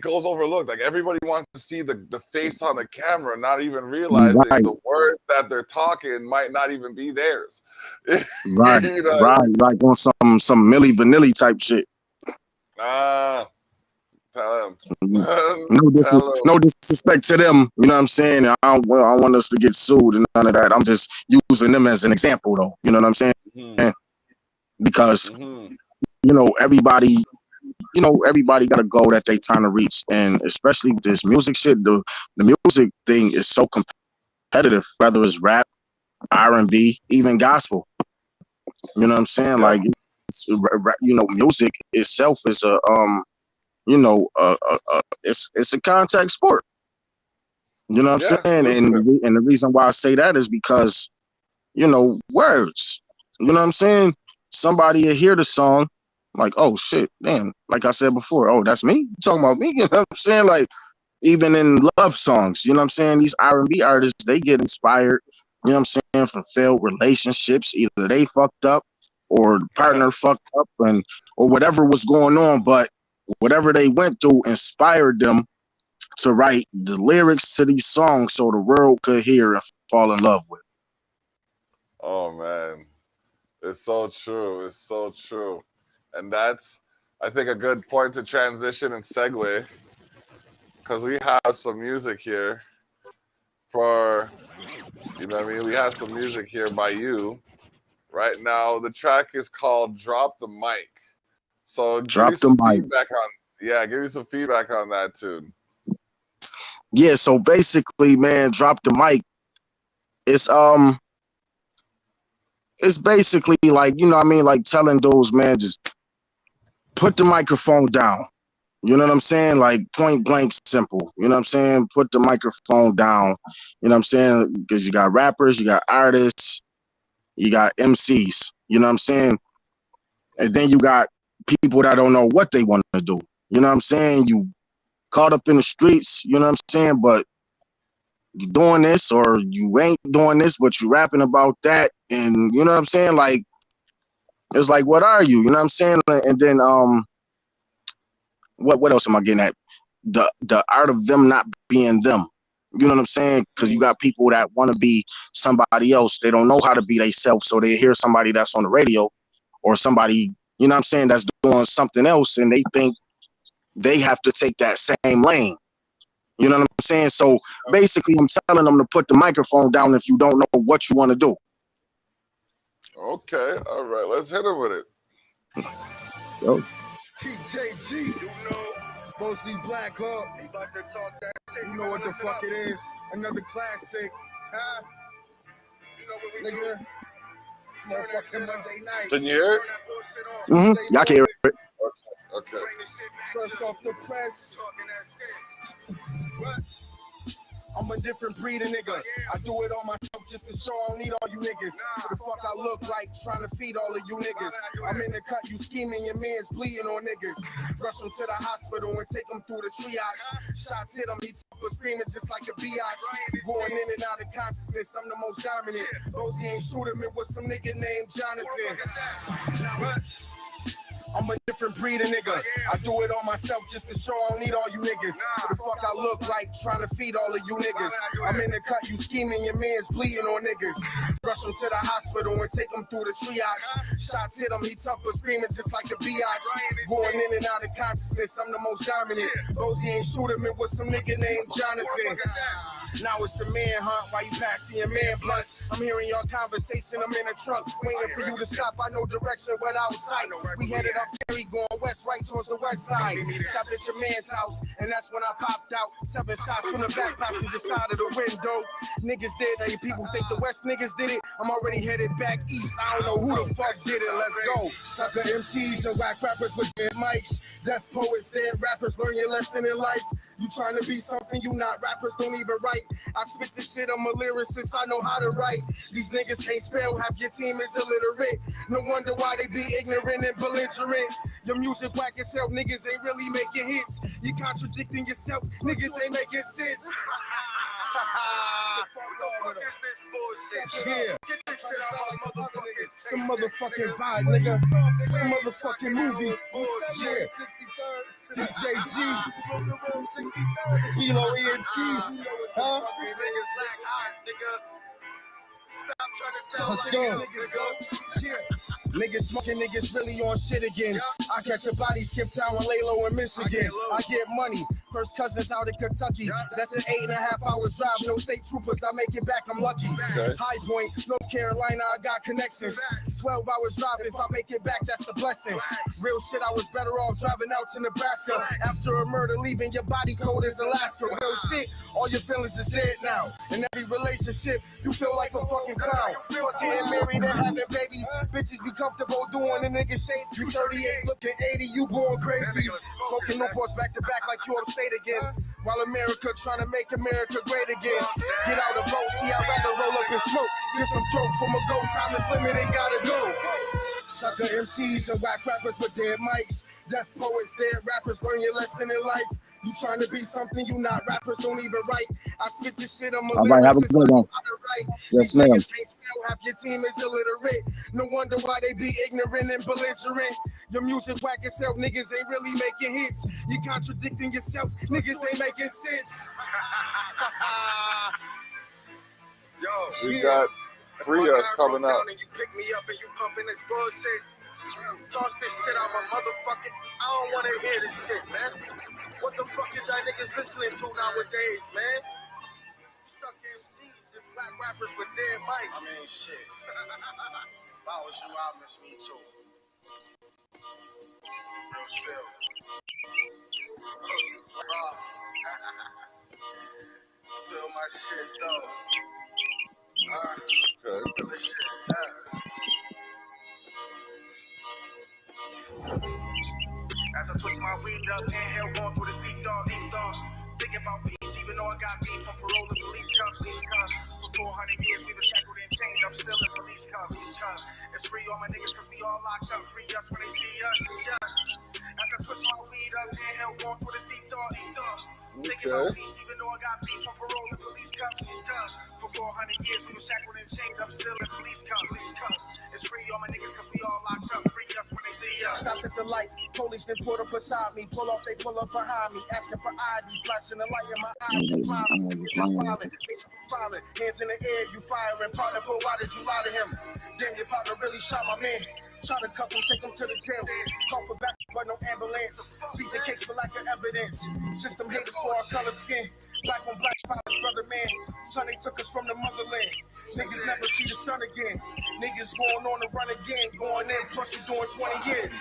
overlooked. Like everybody wants to see the face on the camera, not even realizing the words that they're talking might not even be theirs. Right, you know right, on some Milli Vanilli type shit. Tell them. No disrespect to them. You know what I'm saying? I don't want us to get sued and none of that. I'm just using them as an example, though. You know what I'm saying? Because everybody got a goal that they trying to reach, and especially this music shit. The music thing is so competitive, whether it's rap, R&B, even gospel. You know what I'm saying? Like, music itself is it's a contact sport. You know what I'm saying? And the reason why I say that is because, words. You know what I'm saying? Somebody will hear the song, like, oh shit, damn. Like I said before, oh, that's me? You talking about me? You know what I'm saying? Like, even in love songs, you know what I'm saying? These R&B artists, they get inspired, you know what I'm saying, from failed relationships. Either they fucked up or the partner fucked up or whatever was going on, but whatever they went through inspired them to write the lyrics to these songs so the world could hear and fall in love with. Oh man, it's so true. It's so true. And that's, I think, a good point to transition and segue, because we have some music here for, you know what I mean? We have some music here by you. Right now, the track is called Drop the Mic. So give me some feedback on that tune. Yeah, so basically, man, Drop the Mic. It's basically like, you know what I mean, like telling those, man, just put the microphone down. You know what I'm saying? Like point blank simple. You know what I'm saying? Put the microphone down. You know what I'm saying? Because you got rappers, you got artists, you got MCs. You know what I'm saying? And then you got people that don't know what they want to do. You know what I'm saying? You caught up in the streets, you know what I'm saying? But you doing this or you ain't doing this, but you rapping about that. And you know what I'm saying? Like, it's like, what are you? You know what I'm saying? And then what else am I getting at? The art of them not being them. You know what I'm saying? Because you got people that want to be somebody else. They don't know how to be themselves, so they hear somebody that's on the radio or somebody, you know what I'm saying, that's doing something else, and they think they have to take that same lane. You know what I'm saying? So basically, I'm telling them to put the microphone down if you don't know what you want to do. Okay, all right, let's hit him with it. Yo. TJG, you know, Bozie Blackhawk, he about to talk that shit. You know what the fuck it is? Another classic, huh? You know what we nigga, it's motherfucking Monday night. Can you hear it? Y'all can hear it. Okay. First off the press. I'm a different breed of nigga. I do it on myself just to show I don't need all you niggas. What the fuck I look like trying to feed all of you niggas? I'm in the cut, you scheming, your man's bleeding on niggas. Rush them to the hospital and take them through the triage. Shots hit him, he was screaming just like a biatch. Going in and out of consciousness, I'm the most dominant. Bozie ain't shooting me with some nigga named Jonathan. I'm a different breed of nigga. I do it on myself just to show I don't need all you niggas. What the fuck I look like trying to feed all of you niggas? I'm in the cut, you scheming, your man's bleeding on niggas. Rush him to the hospital and take him through the triage. Shots hit him, he tough but screaming just like a biatch. Going in and out of consciousness, I'm the most dominant. Bozie ain't shoot him, it was some nigga named Jonathan. Now it's a manhunt while you passing your man blunts. I'm hearing your conversation, I'm in a truck, waiting for you to stop. I know direction without sight. We headed up ferry going west, right towards the west side. Stopped at your man's house, and that's when I popped out. 7 shots from the back passenger side of the window. Niggas did it, people think the west niggas did it. I'm already headed back east, I don't know who the fuck did it, let's go. Sucker MCs and whack rappers with dead mics. Deaf poets, dead rappers, learn your lesson in life. You trying to be something you not, rappers don't even write. I spit this shit, I'm a lyricist, I know how to write. These niggas can't spell, half your team is illiterate. No wonder why they be ignorant and belligerent. Your music whack as hell, niggas ain't really making hits. You contradicting yourself, niggas ain't making sense. What the fuck is this bullshit? Yeah. Get this shit out of motherfucking some motherfucking vibe, nigga. Some motherfucking movie. Yeah. DJ G. Below ENT. Huh? These niggas like hot, nigga. Stop trying to sell niggas go. Yeah. Niggas smoking, niggas really on shit again. I catch a body, skip town and lay low in Michigan. I get money. First cousins out in Kentucky. That's an 8.5 hours drive. No state troopers. I make it back. I'm lucky. Okay. High Point, North Carolina. I got connections. 12 hours drive. If I make it back, that's a blessing. Real shit. I was better off driving out to Nebraska. After a murder, leaving your body cold as Alaska. Real shit. All your feelings is dead now. In every relationship, you feel like a fucking clown. Fuck getting married and having babies. Bitches be comfortable doing the nigga shit. You 38, looking 80, you going crazy. Smoking Newports back to back like you upstate again. While America trying to make America great again. Get out of road, see I'd rather roll up and smoke. Get some throat from a goat, time is limited, gotta go. Sucker MCs and whack rappers with dead mics. Deaf poets, dead rappers, learn your lesson in life. You trying to be something you not, rappers don't even write. I spit this shit, I'm a lyricist, I know how to write. Yes, ma'am. Can't spell, half your team is illiterate. No wonder why they be ignorant and belligerent. Your music whack as hell, niggas ain't really making hits. You contradicting yourself, niggas ain't making sense. Yo, we got Free Us coming up. And you pick me up and you pumping this bullshit. Toss this shit out my motherfucking. I don't want to hear this shit, man. What the fuck is y'all niggas listening to nowadays, man? Suck MCs, just black rappers with dead mics. I mean, shit. If I was you, I'd miss me too. Real spill. Feel my shit though. Okay. As I twist my weed up, inhale, going through this deep thought. Thinking about peace, even though I got beef from parole and police cuffs. For 400 years, we been shackled and chained up, still in police cuffs. It's free all my niggas, cause we all locked up. Free us when they see us. As I twist my weed up, inhale, going through this deep thought. Thinking about peace, even though I got beef from parole and police cuffs. For 400 years, we been shackled and chained up, still in police cuffs. It's free all my niggas, cause we all locked up. Free us when they see us. Stopped at the light, police then pulled up beside me. Pull off, they pull up behind me, asking for ID. Flashing the light in my eye. Filing, hands in the air, you firing. Partner, but why did you lie to him? Damn, your partner really shot my man. Try to cuff him, take him to the jail. Call for back, but no ambulance. Beat the case for lack of evidence. System haters for our color skin. Black on black, father's brother, man. Son, they took us from the motherland. Niggas never see the sun again. Niggas going on the run again. Going in, plus you doing 20 years.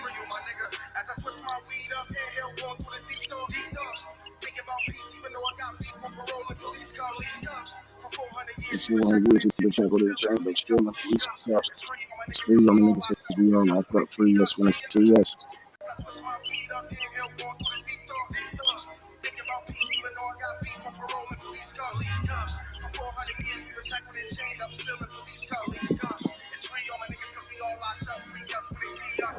As I switch my weed up, inhale, going through this deep talk. Thinking about peace, even though I got beat from parole and police cars. For 400 years, it's one years to the shackle to the chain, but still not the police cuffs. It's free on the niggas, cause we all locked up. Free us when it's free us.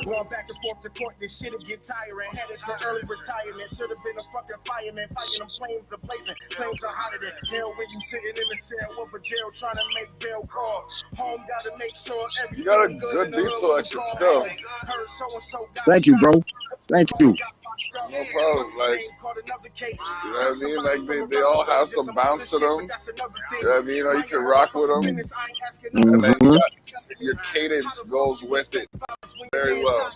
Going back and forth to court, this shit'll get tiring. Headed for early retirement. Should have been a fucking fireman fighting them flames are blazing. Flames are hotter than hell when you sitting in the cell of a jail trying to make bail calls. Home gotta make sure everything You got a good good beat selection still. Thank you, bro. Thank you. No problem. Like, you know what I mean? Like they all have some bounce to them. You know what I mean? Or you can rock with them. And then your cadence goes with it very well.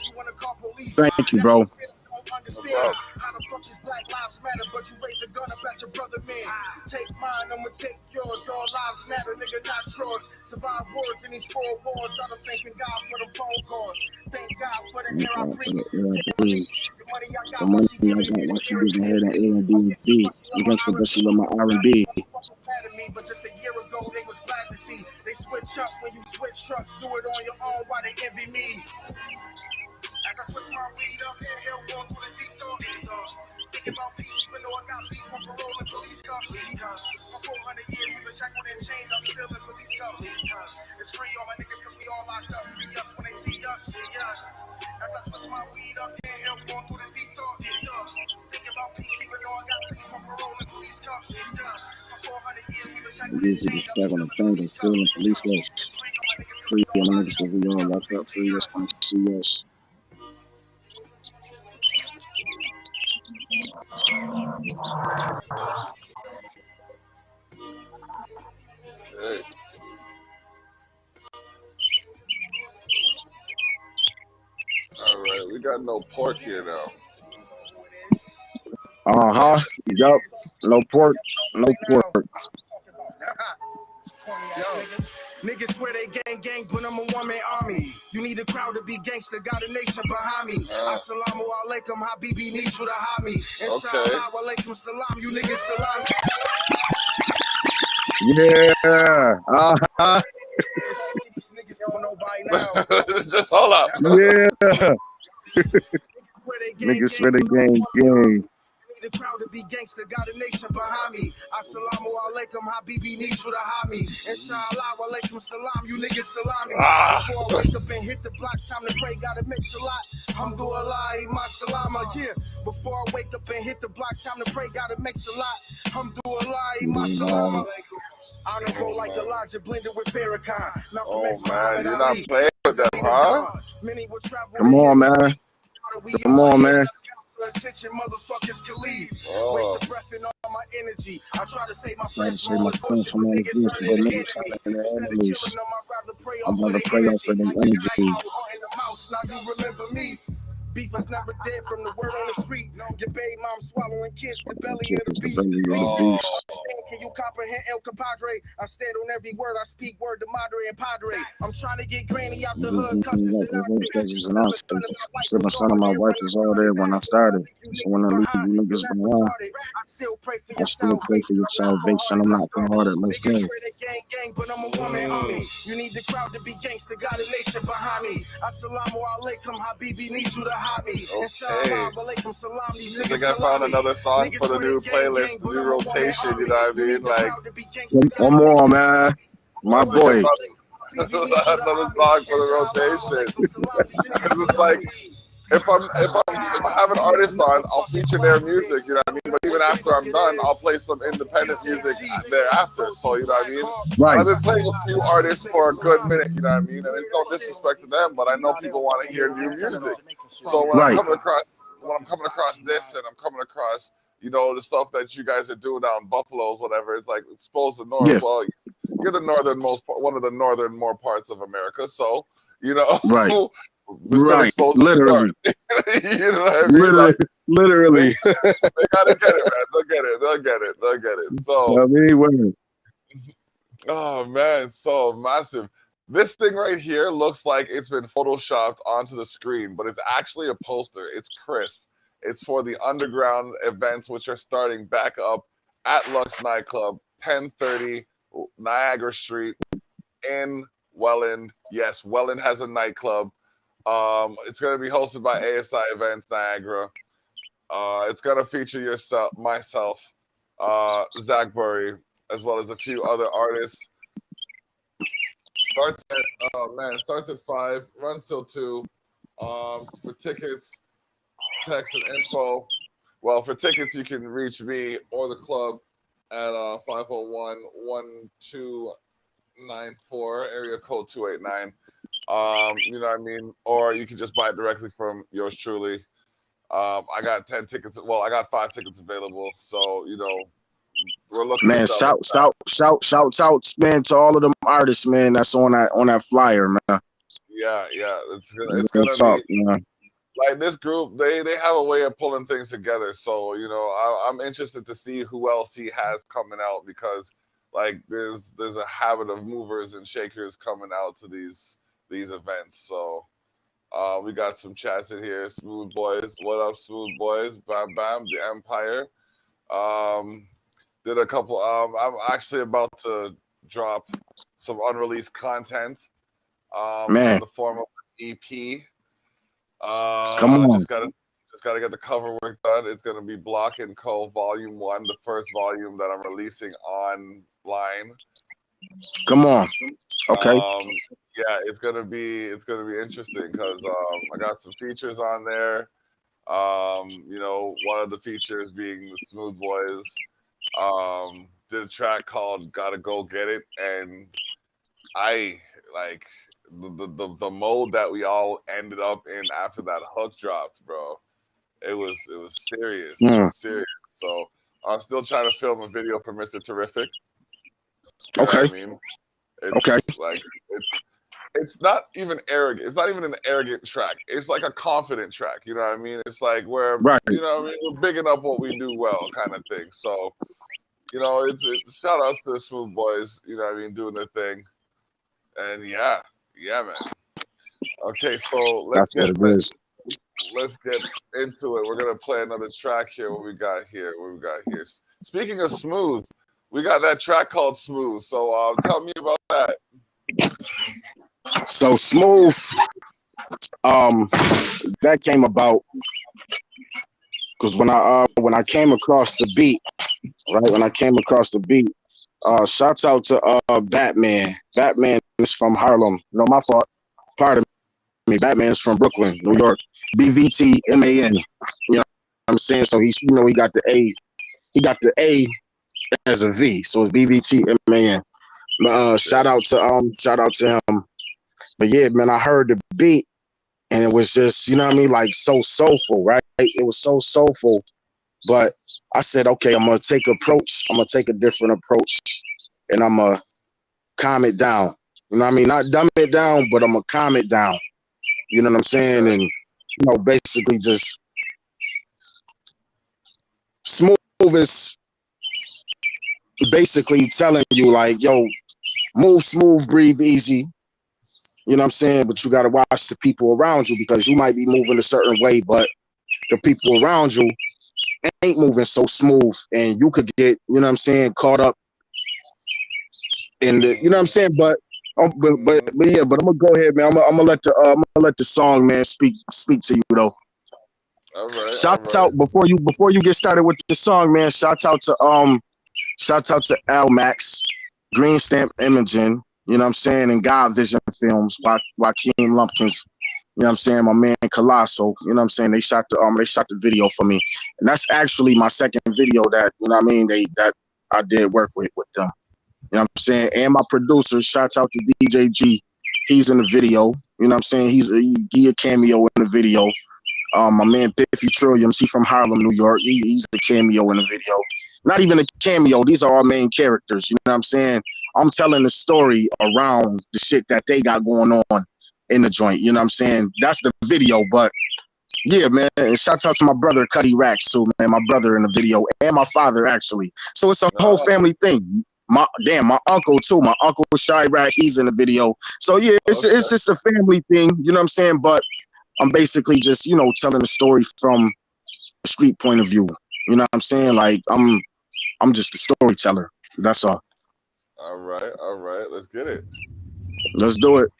Thank you, bro. No How the fuck is Black Lives Matter, but you raise a gun up at your brother, man? Take mine, I'ma take yours. All lives matter, nigga, not yours. Survive wars in these 4 wars. I'm thanking God for the phone calls. Thank God for the air I breathe. The money I got, once you get ahead of A&D, you gangsta, but she love my R&B. But just a year ago, they was glad to see. They switch up when you switch trucks. Do it on your own while they envy me. As I switch my weed up, inhale, walk through this deep thought. Thinking about peace, even though I got beef from parole and police cuffs. For 400 years, we been shackled and chained, I'm still in police cuffs. It's free, all my niggas, cause we all locked up. Free us when they see us. As I switch my weed up, inhale, walk through this deep thought. Thinking about peace, even though I got beef from parole and police cuffs. For 400 years, we been shackled and chained, I'm still in police cuffs. Free all my niggas, cause we all locked up. Free us when they see us. Hey. All right, we got no pork here now. Yup. No pork. No pork. Niggas swear they gang, but I'm a one-man army. You need a crowd to be gangster, got a nation behind me. Assalamu alaikum, habibi, need you to hide me. Inshallah, alaikum salam, you niggas salam. Yeah. Niggas don't know by now. Just hold up. Yeah. Niggas swear they gang. The crowd to be gangster, got a nation behind me. Assalamu alaikum, habibi, need you to hide me. Inshallah, alaikum salam, you niggas salami. Before I wake up and hit the block, time to pray, gotta mix a lot. Alhamdulillah, my salama, yeah. Before I wake up and hit the block, time to pray, gotta mix a lot. Alhamdulillah, my salama. Honorable like Elijah, blended with Farrakhan. Oh man, you're not playing with them, huh? Come on, man. Come on, man. Attention, motherfuckers can leave. Waste the breath and all my energy. I try to save my friends from all this bullshit, but niggas turn into enemies. I'm gonna pray out for them energy. Now you remember me. Beef is never dead from the word on the street. Your baby mom swallowing kids, the belly of the beast. Can you comprehend El Compadre? I stand on every word I speak, word to Madre and Padre. I'm trying to get Granny out the hood, cousins and aunties. My son and my wife was all there when I started. So when I leave you niggas behind, I still pray for your salvation. I'm not hard. Let's go. But I'm a woman army. You need the crowd to be gangster, got a nation behind me. Assalamu alaikum, habibi, need you to hide me. Okay. I think I found another song for the new playlist, the new rotation, you know what I mean? Like, one more, man. My boy. Another song for the rotation. It's like, if I have an artist on, I'll feature their music, you know what I mean? But even after I'm done, I'll play some independent music thereafter. So, you know what I mean? Right. I've been playing a few artists for a good minute, you know what I mean? And it's no disrespect to them, but I know people want to hear new music. So when I'm coming across this and I'm coming across, you know, the stuff that you guys are doing out in Buffalo's, whatever, it's like exposed the north. Yeah. Well, you're the northernmost, one of the northernmost parts of America, so you know. Right. Right. Literally. You know what I mean? Literally. They gotta get it, man. They'll get it. So. I mean, oh man, so massive. This thing right here looks like it's been photoshopped onto the screen, but it's actually a poster. It's crisp. It's for the underground events, which are starting back up at Lux Nightclub, 1030 Niagara Street in Welland. Yes, Welland has a nightclub. It's going to be hosted by ASI Events Niagara. It's going to feature myself, Zach Burry, as well as a few other artists. Starts at 5, runs till 2. For tickets, text and info. Well, for tickets, you can reach me or the club at 501-1294, area code 289. You know what I mean? Or you can just buy it directly from yours truly. I got 10 tickets. Well, I got 5 tickets available. So, you know, we're looking Man, to sell shouts, man, to all of them artists, man, that's on that flyer, man. Yeah, it's gonna talk, be man. Like this group. They have a way of pulling things together. So, you know, I'm interested to see who else he has coming out, because like there's a habit of movers and shakers coming out to these events. So we got some chats in here. Smooth Boys, what up, Smooth Boys? Bam Bam, the Empire. Did a couple. I'm actually about to drop some unreleased content Man, in the form of an EP. come on. Just gotta get the cover work done. It's gonna be Block and Co. Volume 1, the first volume that I'm releasing online. Come on. Okay. Yeah, it's gonna be interesting because I got some features on there. You know, one of the features being the Smooth Boys. Did a track called "Gotta Go Get It," and I like the mode that we all ended up in after that hook dropped, bro. It was serious. It was serious. So I'm still trying to film a video for Mr. Terrific. You know what I mean? It's like it's not even arrogant. It's not even an arrogant track. It's like a confident track. You know what I mean? It's like where you know what I mean, we're bigging up what we do well, kind of thing. So, you know, it's shout outs to the Smooth Boys, you know what I mean, doing their thing. And yeah, man. Okay, so let's get into it. We're gonna play another track here. What we got here? Speaking of Smooth, we got that track called Smooth. So tell me about that. So Smooth, that came about because when I came across the beat, right? When I came across the beat, shouts out to Batman. Batman is from Harlem. No, my fault. Pardon me. Batman's from Brooklyn, New York. BVTMAN. You know what I'm saying? So he's, you know, he got the A. He got the A as a V. So it's BVTMAN. Shout out to him. But yeah, man, I heard the beat and it was just, you know what I mean, like so soulful, right? It was so soulful. But I said, okay, I'm gonna take a different approach, and I'm gonna calm it down. You know what I mean? Not dumb it down, but I'm gonna calm it down. You know what I'm saying? And you know, basically just Smooth is basically telling you like, yo, move smooth, breathe easy. You know what I'm saying? But you gotta watch the people around you, because you might be moving a certain way, but the people around you ain't moving so smooth, and you could get, you know what I'm saying, caught up in the, you know what I'm saying. But yeah, but I'm gonna go ahead, man. I'm gonna let the song, man, speak to you though. All right. Shout out before you get started with the song, man. Shout out to Al Max, Green Stamp Imaging, you know what I'm saying, and God Vision Films, Joaquin Lumpkins. You know what I'm saying? My man Colossal, you know what I'm saying? They shot the video for me. And that's actually my second video that, you know what I mean, that I did work with them. You know what I'm saying? And my producer, shouts out to DJ G. He's in the video. You know what I'm saying? He a cameo in the video. My man Biffy Trilliums, he from Harlem, New York. He's a cameo in the video. Not even a cameo. These are our main characters. You know what I'm saying? I'm telling the story around the shit that they got going on in the joint. You know what I'm saying? That's the video. But yeah, man. And shout out to my brother Cuddy Rax too, man. My brother in the video, and my father actually. So it's a whole family thing. My uncle too. My uncle Chirac, he's in the video. So yeah, it's just a family thing. You know what I'm saying? But I'm basically just, you know, telling the story from a street point of view. You know what I'm saying? Like I'm just a storyteller. That's all. All right. Let's get it. Let's do it.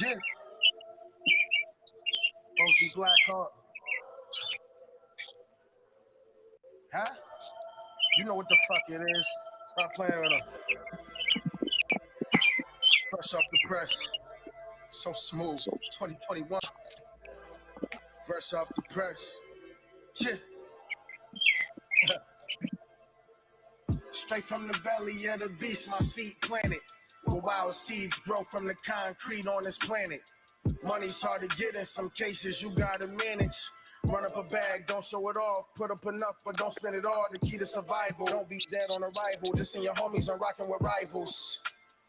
Yeah. Bozie Blackhawk. Huh? You know what the fuck it is. Stop playing with her. Fresh off the press. So smooth. 2021. Fresh off the press. Yeah. Straight from the belly of the beast, my feet planted. Where wild seeds grow from the concrete on this planet. Money's hard to get in some cases, you gotta manage. Run up a bag, don't show it off. Put up enough, but don't spend it all. The key to survival. Don't be dead on arrival. This and your homies are rocking with rivals.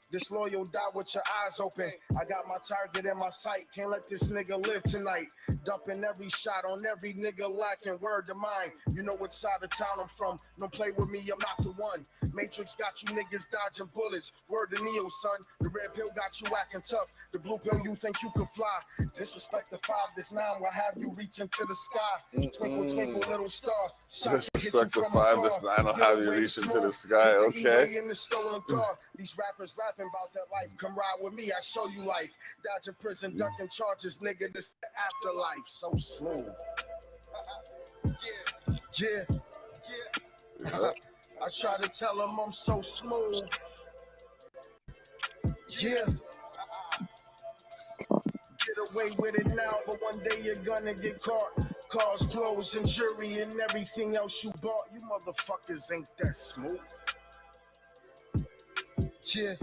Disloyal, die with your eyes open. I got my target in my sight. Can't let this nigga live tonight. Dumping every shot on every nigga lacking word to mine. You know what side of town I'm from. Don't play with me, I'm not the one. Matrix got you niggas dodging bullets. Word to Neo, son. The red pill got you acting tough. The blue pill, you think you can fly. Disrespect the 5, this 9 will have you reaching to the sky. Twinkle, twinkle, little star. Disrespect the 5, this 9 will have you reaching to the sky. Okay. In the stolen car. These rappers rapping about that life. Come ride with me, I show you life. Dodging prison, ducking charges, nigga. This the afterlife. So smooth. Yeah. I try to tell them I'm so smooth. Yeah. Get away with it now, but one day you're gonna get caught. Cars, clothes, and jury, and everything else you bought. You motherfuckers ain't that smooth. Yeah.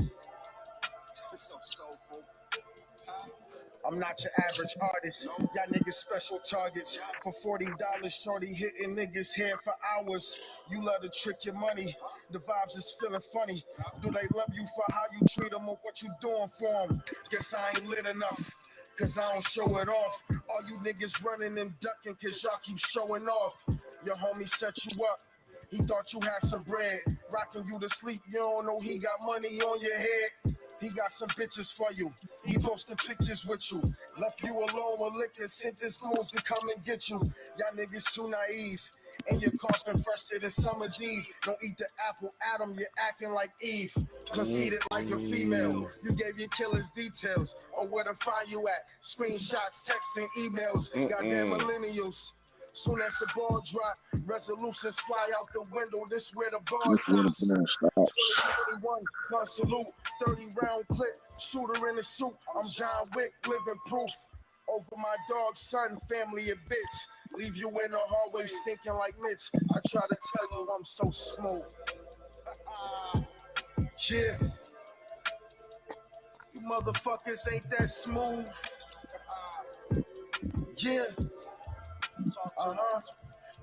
I'm not your average artist. Y'all niggas special targets. For $40, shorty hitting niggas head for hours. You love to trick your money. The vibes is feeling funny. Do they love you for how you treat them or what you doing for them? Guess I ain't lit enough, cause I don't show it off. All you niggas running and ducking cause y'all keep showing off. Your homie set you up. He thought you had some bread. Rocking you to sleep. You don't know he got money on your head. He got some bitches for you. He posting pictures with you. Left you alone with liquor. Sent his goons to come and get you. Y'all niggas too naive. And you're coughing fresh to the summer's eve. Don't eat the apple, Adam. You're acting like Eve. Conceited like a female. You gave your killers details on where to find you at. Screenshots, texts, and emails. Goddamn millennials. Soon as the ball drop, resolutions fly out the window. This where the ball stops. 2021, gun salute, 30-round clip, shooter in the suit. I'm John Wick, living proof. Over my dog's son, family a bitch. Leave you in the hallway stinking like Mitch. I try to tell you I'm so smooth. Yeah. You motherfuckers ain't that smooth. Yeah.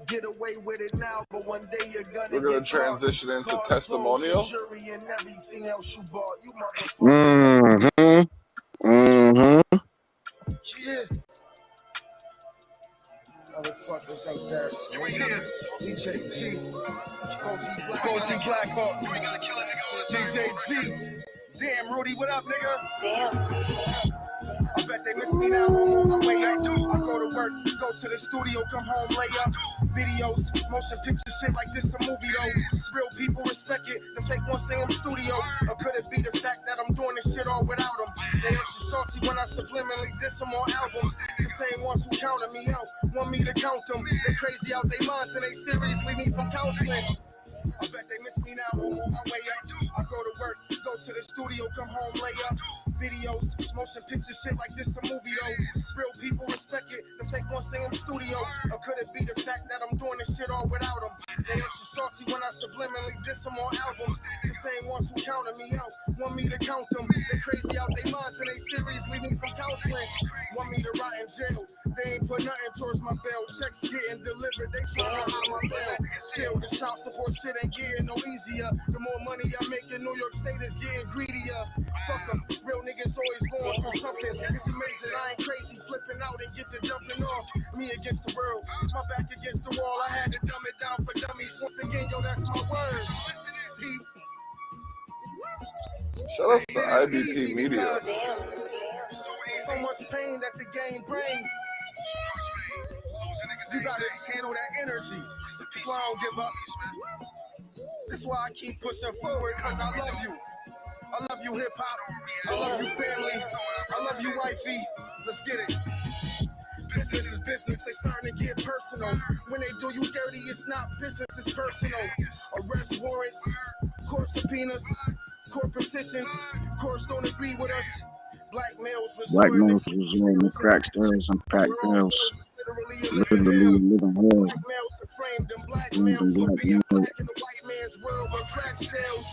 Get away with it now, but one day you're gonna We're gonna transition into testimonial. Jury and everything else you bought. You Yeah. Motherfuckers ain't that smooth. DJ G, Bozie Blackhawk, DJ G. Damn, Rudy, what up, nigga? Damn. I bet they miss me now. I'm on my way up. I go to work, go to the studio, come home, lay up. Videos, motion picture shit like this a movie though. Real people respect it. The fake ones say I'm studio. Or could it be the fact that I'm doing this shit all without them? They extra salty when I subliminally diss them on albums. The same ones who counted me out want me to count them. They crazy out their minds and they seriously need some counseling. I bet they miss me now. I'm on my way up. I go to work, go to the studio, come home, lay up. Videos, motion picture shit like this a movie though. Real people respect it. The fake ones say I'm studio. Or could it be the fact that I'm doing this shit all without them? They extra salty when I subliminally diss them on albums. The same ones who counted me out want me to count them. They crazy out their minds and they seriously need some counseling. Want me to rot in jail. They ain't put nothing towards my bail. Checks getting delivered. They trying to hide my bail. Still, the child support shit ain't getting no easier. The more money I make in New York State is getting greedier. Fuck them. Real niggas always going through something. It's amazing I ain't crazy flipping out and get the jumping off. Me against the world, my back against the wall. I had to dumb it down for dummies. Once again, yo, that's my word. See? Shout out to IBP Media. So much pain that the game brings. You gotta handle that energy. So I don't give up. That's why I keep pushing forward, cause I love you. I love you, hip-hop. I love you, family. I love you, wifey. Let's get it. Business is business, they starting to get personal. When they do you dirty, it's not business, it's personal. Arrest warrants, court subpoenas, court petitions, courts don't agree with us. Black males Black resorting males to resorting to crack stairs and pack where all girls. males is literally a Literally living hell. living hell. Black males are framed and black Framed males in for black being males. black in the white man's world where crack sales.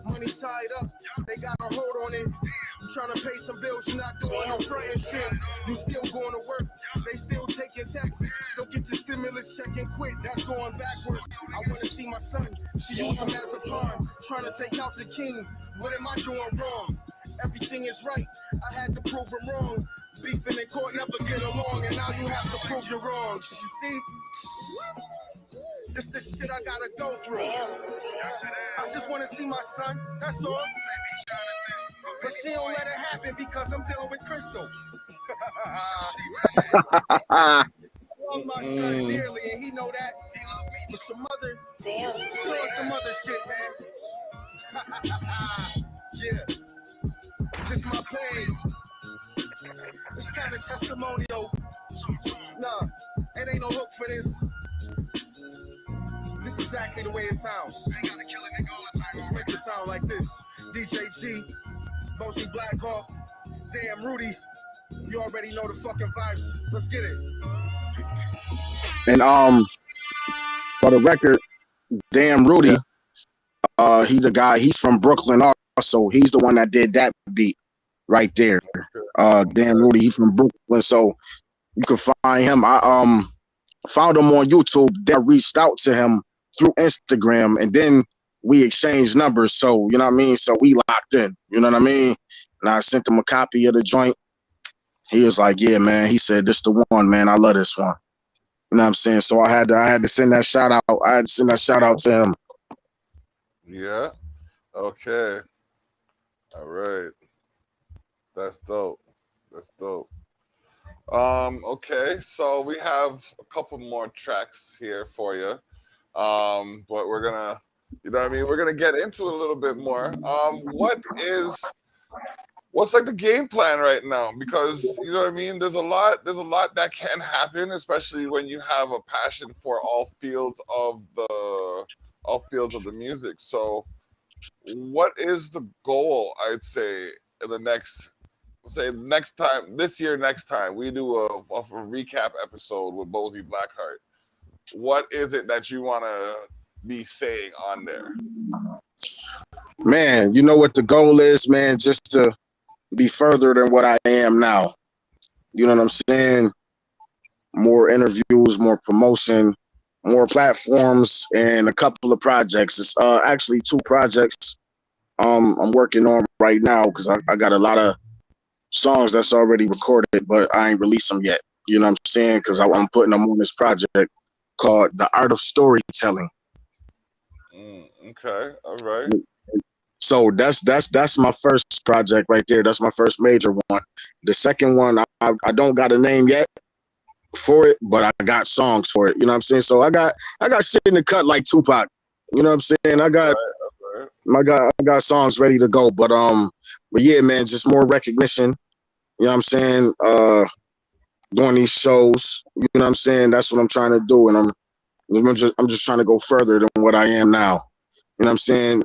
Money tied up, they got a hold on it. You trying to pay some bills, you're not doing no frontin' shit. You still going to work, they still taking taxes. Don't get your stimulus check and quit, that's going backwards. I want to see my son, she use him as a pawn. Trying to take out the king, what am I doing wrong? Everything is right, I had to prove him wrong. Beefing in court never get along, and now you have to prove you're wrong. You see? This the shit I gotta go through. I just wanna see my son, that's all. But she don't let it happen because I'm dealing with Crystal. I love my son dearly, and he know that. But some other, she on some other shit, man. Yeah, this my pain. It's kind of testimonial. Nah, it ain't no hook for this. This is exactly the way it sounds. Let's make it sound like this. DJ G, Bozie Blackhawk, Damn Rudy. You already know the fucking vibes. Let's get it. And for the record, Damn Rudy, he the guy. He's from Brooklyn also. He's the one that did that beat right there. Damn Rudy, he's from Brooklyn, so you can find him. I found him on YouTube. Then reached out to him through Instagram, and then we exchanged numbers. So you know what I mean. So we locked in. You know what I mean. And I sent him a copy of the joint. He was like, "Yeah, man." He said, "This the one, man. I love this one." You know what I'm saying? So I had to send that shout out. I had to send that shout out to him. Yeah. Okay. All right. That's dope. That's dope. Okay, so we have a couple more tracks here for you. But we're gonna, you know what I mean? We're gonna get into it a little bit more. What's like the game plan right now? Because you know what I mean, there's a lot that can happen, especially when you have a passion for all fields of the music. So what is the goal, I'd say, in the next next time we do a recap episode with Bozie Blackheart? What is it that you want to be saying on there? Man, you know what the goal is, man? Just to be further than what I am now. You know what I'm saying? More interviews, more promotion, more platforms, and a couple of projects. It's actually 2 projects I'm working on right now because I got a lot of songs that's already recorded, but I ain't released them yet. You know what I'm saying? Because I'm putting them on this project called The Art of Storytelling. Okay, all right. So that's my first project right there. That's my first major one. The second one, I don't got a name yet for it, but I got songs for it. You know what I'm saying? So I got shit in the cut like Tupac. You know what I'm saying? I got songs ready to go. But yeah, man, just more recognition. You know what I'm saying? Doing these shows. You know what I'm saying? That's what I'm trying to do, and I'm just trying to go further than what I am now. You know what I'm saying?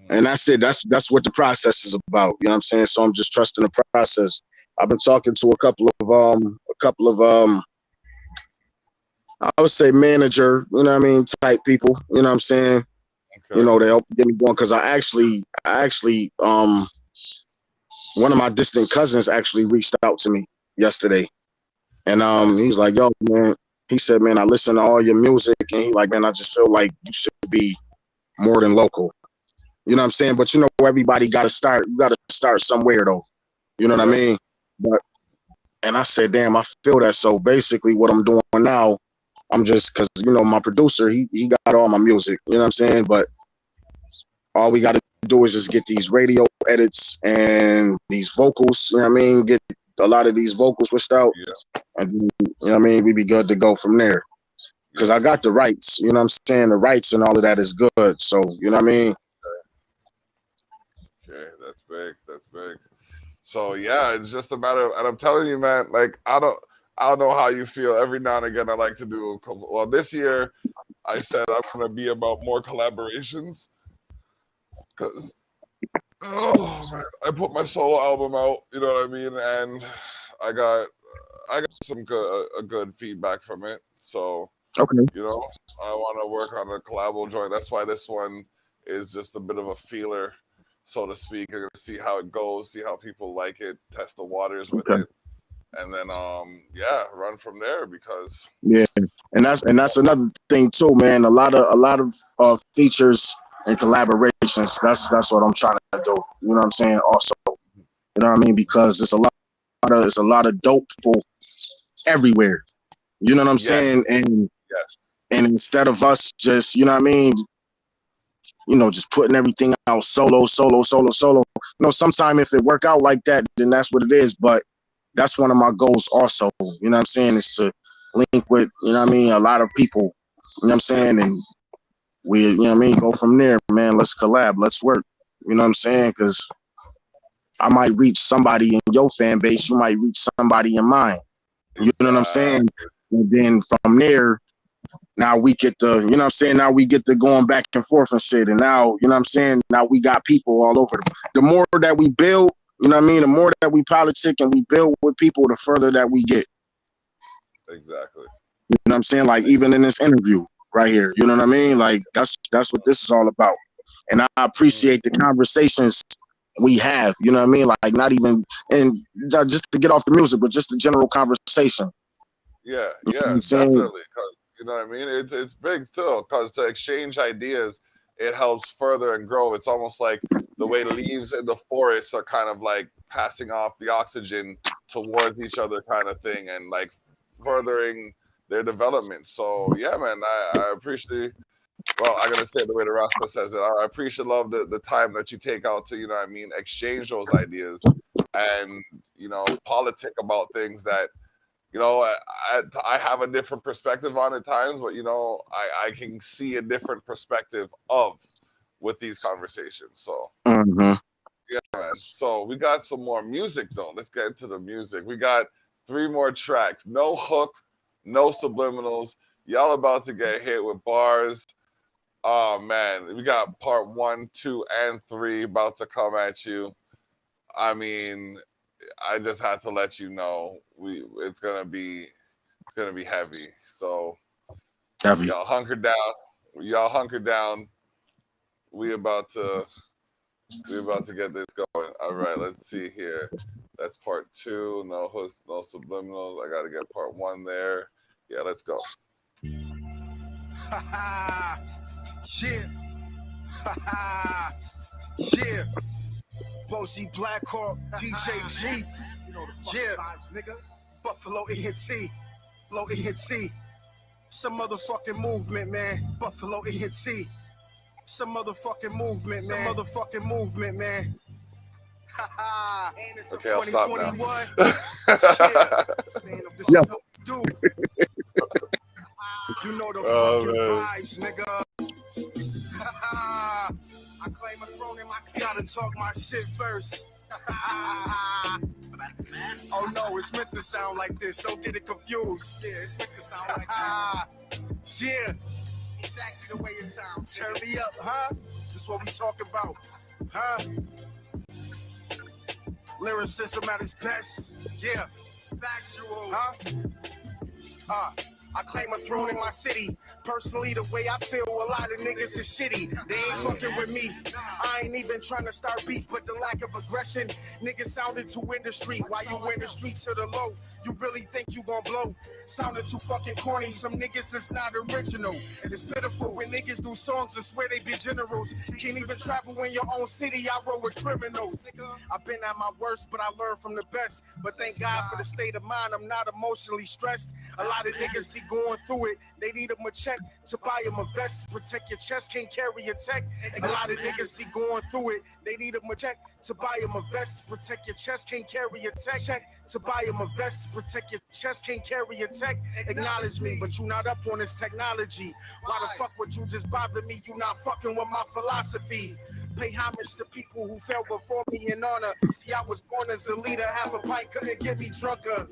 And that's it. That's what the process is about. You know what I'm saying? So I'm just trusting the process. I've been talking to a couple of I would say manager, you know what I mean, type people. You know what I'm saying? Okay. You know, they help get me going because I actually one of my distant cousins actually reached out to me yesterday. And he was like, "Yo, man," he said, "Man, I listen to all your music," and he like, "Man, I just feel like you should be more than local." You know what I'm saying? But you know, everybody got to start. You got to start somewhere, though. You know what I mean? And I said, "Damn, I feel that." So basically, what I'm doing now, I'm just because you know my producer, he got all my music. You know what I'm saying? But all we got to do is just get these radio edits and these vocals. You know what I mean? Get a lot of these vocals switched out, and then, you know what I mean? We be good to go from there. Because I got the rights. You know what I'm saying? The rights and all of that is good. So you know what I mean? Okay, that's big. That's big. So yeah, it's just a matter of, and I'm telling you, man, like I don't know how you feel. Every now and again, I like to do a couple. Well, this year, I said I'm gonna be about more collaborations because oh man, I put my solo album out. You know what I mean, and I got some good feedback from it. So Okay. you know, I want to work on a collabo joint. That's why this one is just a bit of a feeler, so to speak. I'm gonna see how it goes, see how people like it, test the waters with it, and then run from there because and that's another thing too, man. A lot of features and collaborations. That's what I'm trying to do. You know what I'm saying? Also, you know what I mean? Because it's a lot of dope people everywhere. You know what I'm saying? And instead of us just, you know what I mean, just putting everything out solo. You know, sometime if it work out like that, then that's what it is. But that's one of my goals also. You know what I'm saying? Is to link with, you know what I mean, a lot of people. You know what I'm saying? And we, you know what I mean, go from there, man. Let's collab. Let's work. You know what I'm saying? Because I might reach somebody in your fan base. You might reach somebody in mine. You know what I'm saying? And then from there, now we get the, you know what I'm saying? Now we get the going back and forth and shit. And now, you know what I'm saying? Now we got people all over. The more that we build, you know what I mean? The more that we politic and we build with people, the further that we get. Exactly. You know what I'm saying? Like even in this interview right here, you know what I mean? Like that's what this is all about. And I appreciate the conversations we have, you know what I mean? Like not even, and just to get off the music, but just the general conversation. Yeah, You know what I'm definitely. You know what I mean? It's big too, because to exchange ideas, it helps further and grow. It's almost like the way leaves in the forest are kind of like passing off the oxygen towards each other kind of thing and like furthering their development. So yeah, man, I appreciate, well, I'm gonna say it the way the Rasta says it. I appreciate love the time that you take out to, you know what I mean, exchange those ideas and, you know, politic about things that, you know, I have a different perspective on at times, but, you know, I can see a different perspective of with these conversations. So, yeah, man. So we got some more music, though. Let's get into the music. We got 3 more tracks. No hook, no subliminals. Y'all about to get hit with bars. Oh, man. We got part 1, 2, and 3 about to come at you. I mean, I just had to let you know it's gonna be heavy. So y'all hunker down. We about to get this going. All right, let's see here. That's part 2. No hooks, no subliminals. I gotta get part 1 there. Yeah, let's go. Yeah. Bozie Blackhawk, DJ G. You know the vibes, nigga. Buffalo ENT. Buffalo ENT. Some motherfucking movement, man. Buffalo ENT. Some motherfucking movement, man. Some motherfucking movement, man. Haha. And it's Okay, I'll stop now. 2021. Stand up this dude. You know the fucking vibes, nigga. I claim a throne in my city. Gotta talk my shit first. Oh no, it's meant to sound like this. Don't get it confused. Yeah, it's meant to sound like that. Yeah, exactly the way it sounds. Turn me up, huh? This is what we talk about, huh? Lyricism at its best. Yeah, factual, huh? I claim a throne in my city. Personally, the way I feel, a lot of niggas is shitty. They ain't fucking with me. I ain't even trying to start beef, but the lack of aggression. Niggas sounded too in the street. While you in the streets to the low, you really think you gon' blow? Sounded too fucking corny. Some niggas is not original. It's pitiful when niggas do songs and swear they be generals. Can't even travel in your own city. I roll with criminals. I've been at my worst, but I learned from the best. But thank God for the state of mind. I'm not emotionally stressed. A lot of niggas be going through it. They need them a check to buy them a vest to protect your chest. Can't carry a tech. A lot of niggas be going through it. They need them a check to buy them a vest to protect your chest. Can't carry a tech. Check to buy them a vest to protect your chest. Can't carry a tech. Acknowledge me, but you not up on this technology. Why the fuck would you just bother me? You not fucking with my philosophy. Pay homage to people who fell before me in honor. See, I was born as a leader. Half a pint couldn't get me drunker.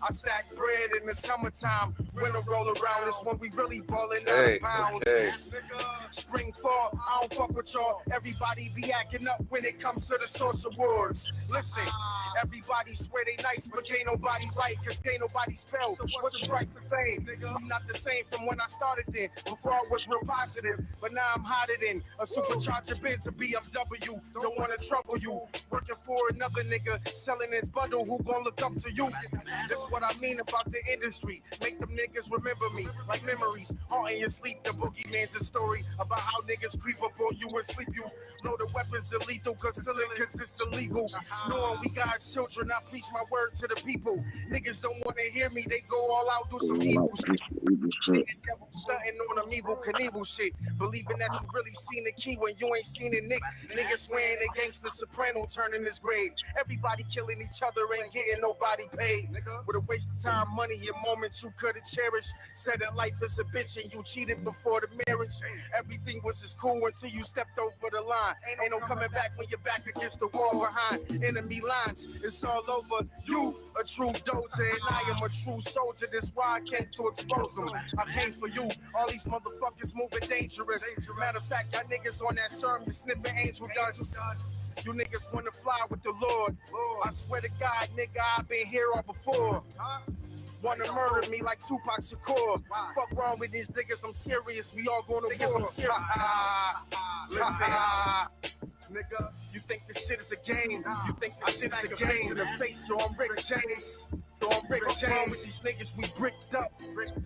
I stack bread in the summertime. Winter roll around is when we really ballin' out of bounds. Spring, fall, I don't fuck with y'all. Everybody be acting up when it comes to the Source Awards. Listen, everybody swear they nice, but can't nobody write, cause can't nobody spell. So what's the price of fame? I'm not the same from when I started then. Before I was real positive, but now I'm hotter than a supercharger Benz, a BMW. Don't wanna trouble you. Working for another nigga, selling his bundle, who gon' look up to you? That's what I mean about the industry. Make them niggas remember me like memories. Haunting your sleep, the boogeyman's a story about how niggas creep up on you and sleep you. Know the weapons are lethal, cause it's illegal. Knowing we God's children, I preach my word to the people. Niggas don't wanna hear me, they go all out, do some evil shit. Stunting on them evil Knievel shit. Believing that you really seen the key when you ain't seen it, Nick. Niggas swearing against the soprano turning his grave. Everybody killing each other, ain't getting nobody paid. With a waste of time, money, and moments you could've cherished. Said that life is a bitch and you cheated before the marriage. Everything was as cool until you stepped over the line. Ain't no coming back when you're back against the wall behind enemy lines. It's all over. You a true doja and I am a true soldier. That's why I came to expose them. I came for you. All these motherfuckers moving dangerous. Matter of fact, y'all niggas on that sherm, you sniffing angel dust. You niggas wanna fly with the Lord. I swear to God, nigga, I've been here all before. Wanna murder me like Tupac Shakur. Fuck wrong with these niggas, I'm serious. We all going to war. I'm serious. Listen, nigga, you think this shit is a game? You think this shit is a game? In the face, so I'm Rick James. With these niggas, we bricked up.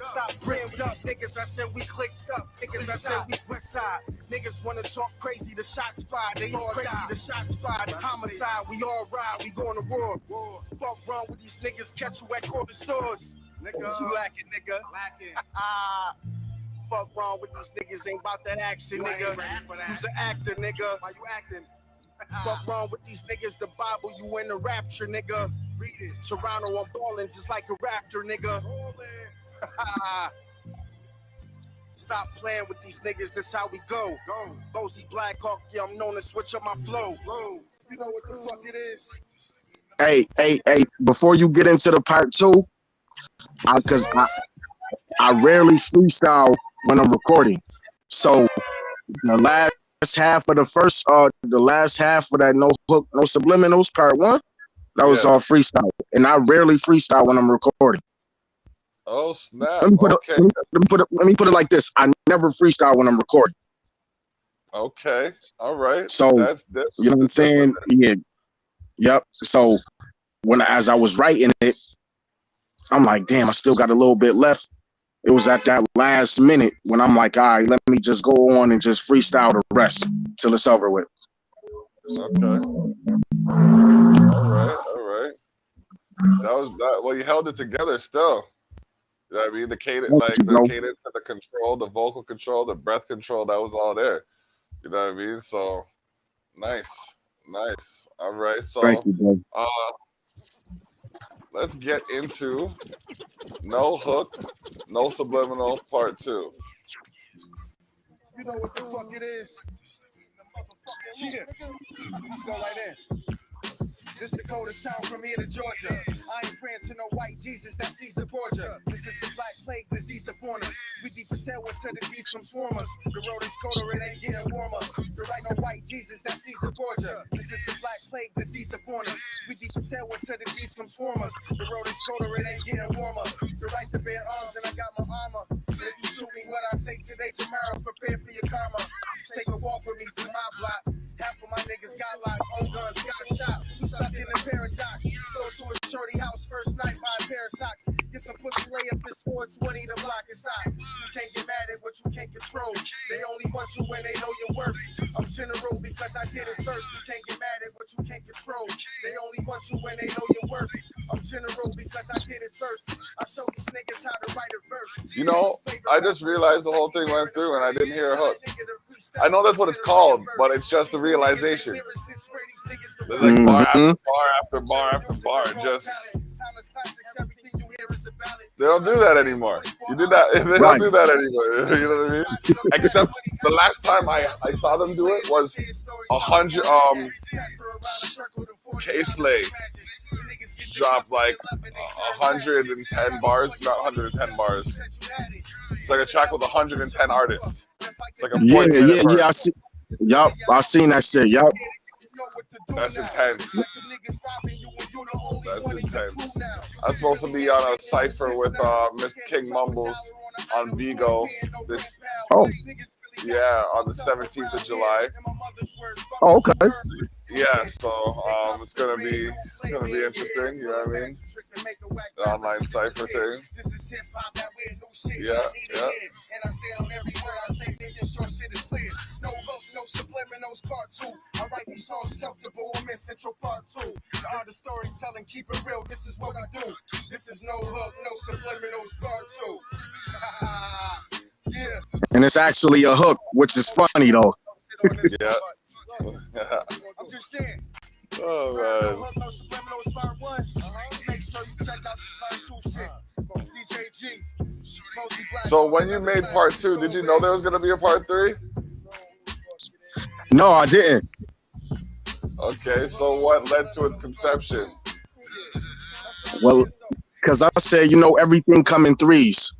Stop brand with these niggas. I said we clicked up. Niggas, I said we west side. Niggas wanna talk crazy. The shots fired. They all crazy. The shots fired. Homicide. We all ride. We going to war. Fuck wrong with these niggas. Catch you at corner stores. Nigga, you lacking, nigga. Fuck wrong with these niggas. Ain't about that action, nigga. You's an actor, nigga. Why you acting? Fuck wrong with these niggas. The Bible, you in the rapture, nigga. Read it. Toronto, I'm ballin' just like a raptor, nigga. Stop playing with these niggas, that's how we go. Bozie Blackhawk, yeah, I'm known to switch up my flow. You know what the fuck it is? Hey, before you get into the part two, because I rarely freestyle when I'm recording. So the last half of the last half of that no hook, no subliminals, part one, that was all freestyle. And I rarely freestyle when I'm recording. Oh snap! Let me put it like this: I never freestyle when I'm recording. Okay, all right. So that's you know what I'm saying? Yeah, yep. So as I was writing it, I'm like, damn, I still got a little bit left. It was at that last minute when I'm like, all right, let me just go on and just freestyle the rest till it's over with. Okay. All right. That was that. Well, you held it together still. You know what I mean? The cadence, cadence and the control, the vocal control, the breath control, that was all there. You know what I mean? So nice. All right. So thank you, bro. Let's get into No Hook, No Subliminal Part 2. You know what the fuck it is? Yeah. Let's go right there. This the coldest town from here to Georgia. I ain't praying to no white Jesus, that's Caesar Borgia. This is the black plague disease upon us. We deep as hell until the G's come swarm us. The road is colder, it ain't getting warmer. There ain't no white Jesus, that's Caesar Borgia. This is the black plague disease upon us. We deep as hell until the G's come swarm us. The road is colder, it ain't getting warmer. The right to bear arms and I got my armor. If you shoot me what I say today, tomorrow, prepare for your karma. Take a walk with me through my block. Half of my niggas got locked, old guns got shot. Stuck in the paradox. Go to a shorty house first night, buy a pair of socks. Get some pussy lay up, it's 420 to block inside. You can't get mad at what you can't control. They only want you when they know your worth. I'm general because I did it first. You can't get mad at what you can't control. They only want you when they know your worth. I'm general because I did it first. I show these niggas how to write a verse. You know, I just realized the whole thing went through and I didn't hear a hook. I know that's what it's called, but it's just the realization. There's like bar after bar after bar. Just they don't do that anymore. You did that. They don't do that anymore. You know what I mean? Except the last time I saw them do it was 100 K-Slay. drop like 110 bars, not 110 bars. It's like a track with 110 artists. It's like a 40-minute verse. I see. Yup, I seen that shit. Yup. That's intense. That's intense. I'm supposed to be on a cypher with Mr. King Mumbles on Vigo. On the 17th of July. Oh, okay. Yeah, so it's gonna be interesting. You know what I mean? The online cipher thing. Yeah. No subliminals part 2. I write these songs comfortable. I'm in Central Part 2. The art of storytelling, keep it real. This is what I do. This is no hook, no subliminals part 2. Yeah. And it's actually a hook, which is funny though. Yeah. I'm just saying. Oh man. No hook, no subliminals part 1. Make sure you check out this part 2 shit. DJ G. Bozie Blackhawk. So when you made part 2, did you know there was gonna be a part 3? No, I didn't. Okay, so what led to its conception? Well, because I said, everything come in threes.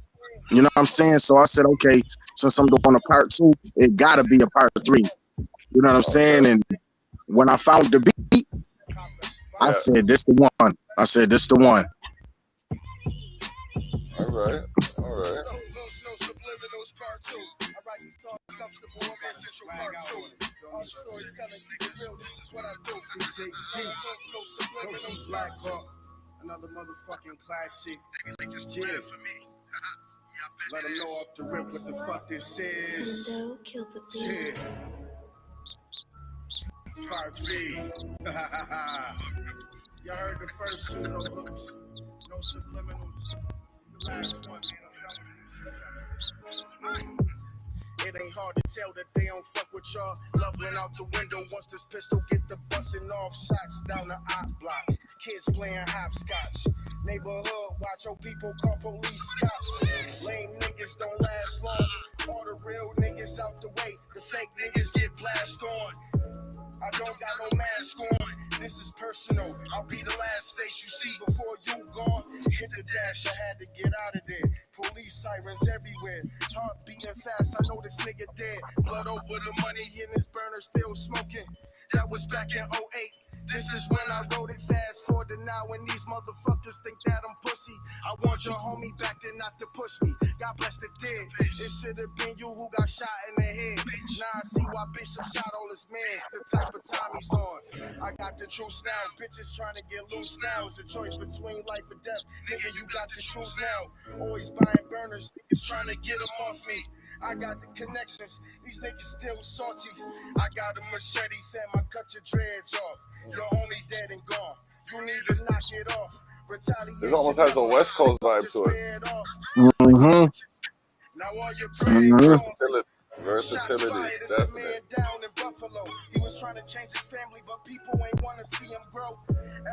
You know what I'm saying? So I said, okay, since I'm doing a part 2, it gotta be a part 3. You know what I'm saying? And when I found the beat, I said, this the one. All right. Bozie Blackhawk, another motherfucking classic. Yeah. Let them know off the rip what the fuck this is. Yeah. Part 3. Y'all heard the first 2, no hooks, no subliminals. It's the last one, man. It ain't hard to tell that they don't fuck with y'all. Love went out the window once this pistol get the busting off. Shots down the op block. Kids playing hopscotch. Neighborhood, watch your people call police cops. Lame niggas don't last long. All the real niggas out the way. The fake niggas get blasted on. I don't got no mask on. This is personal. I'll be the last face you see before you gone. Hit the dash, I had to get out of there. Police sirens everywhere. Heart beating fast, I know this nigga dead. Blood over the money in his burner, still smoking. That was back in 08. This is when I wrote it. Fast forward to now when these motherfuckers think that I'm pussy. I want your homie back there not to push me. God bless the dead. It should have been you who got shot in the head. Now I see why Bishop shot all his mans. The type of time he's on. I got the truth now. Bitches trying to get loose now. It's a choice between life and death. Nigga, you got the truth now. Always buying burners. Niggas trying to get them off me. I got the connections. These niggas still salty. I got a machete, fam. I cut your dreads off. Your homie dead and gone. You need to knock it off. Retaliation. This almost has a West Coast vibe to it. Mm-hmm. Now all your Versatility, definitely. Down in Buffalo. He was trying to change his family, but people ain't want to see him grow.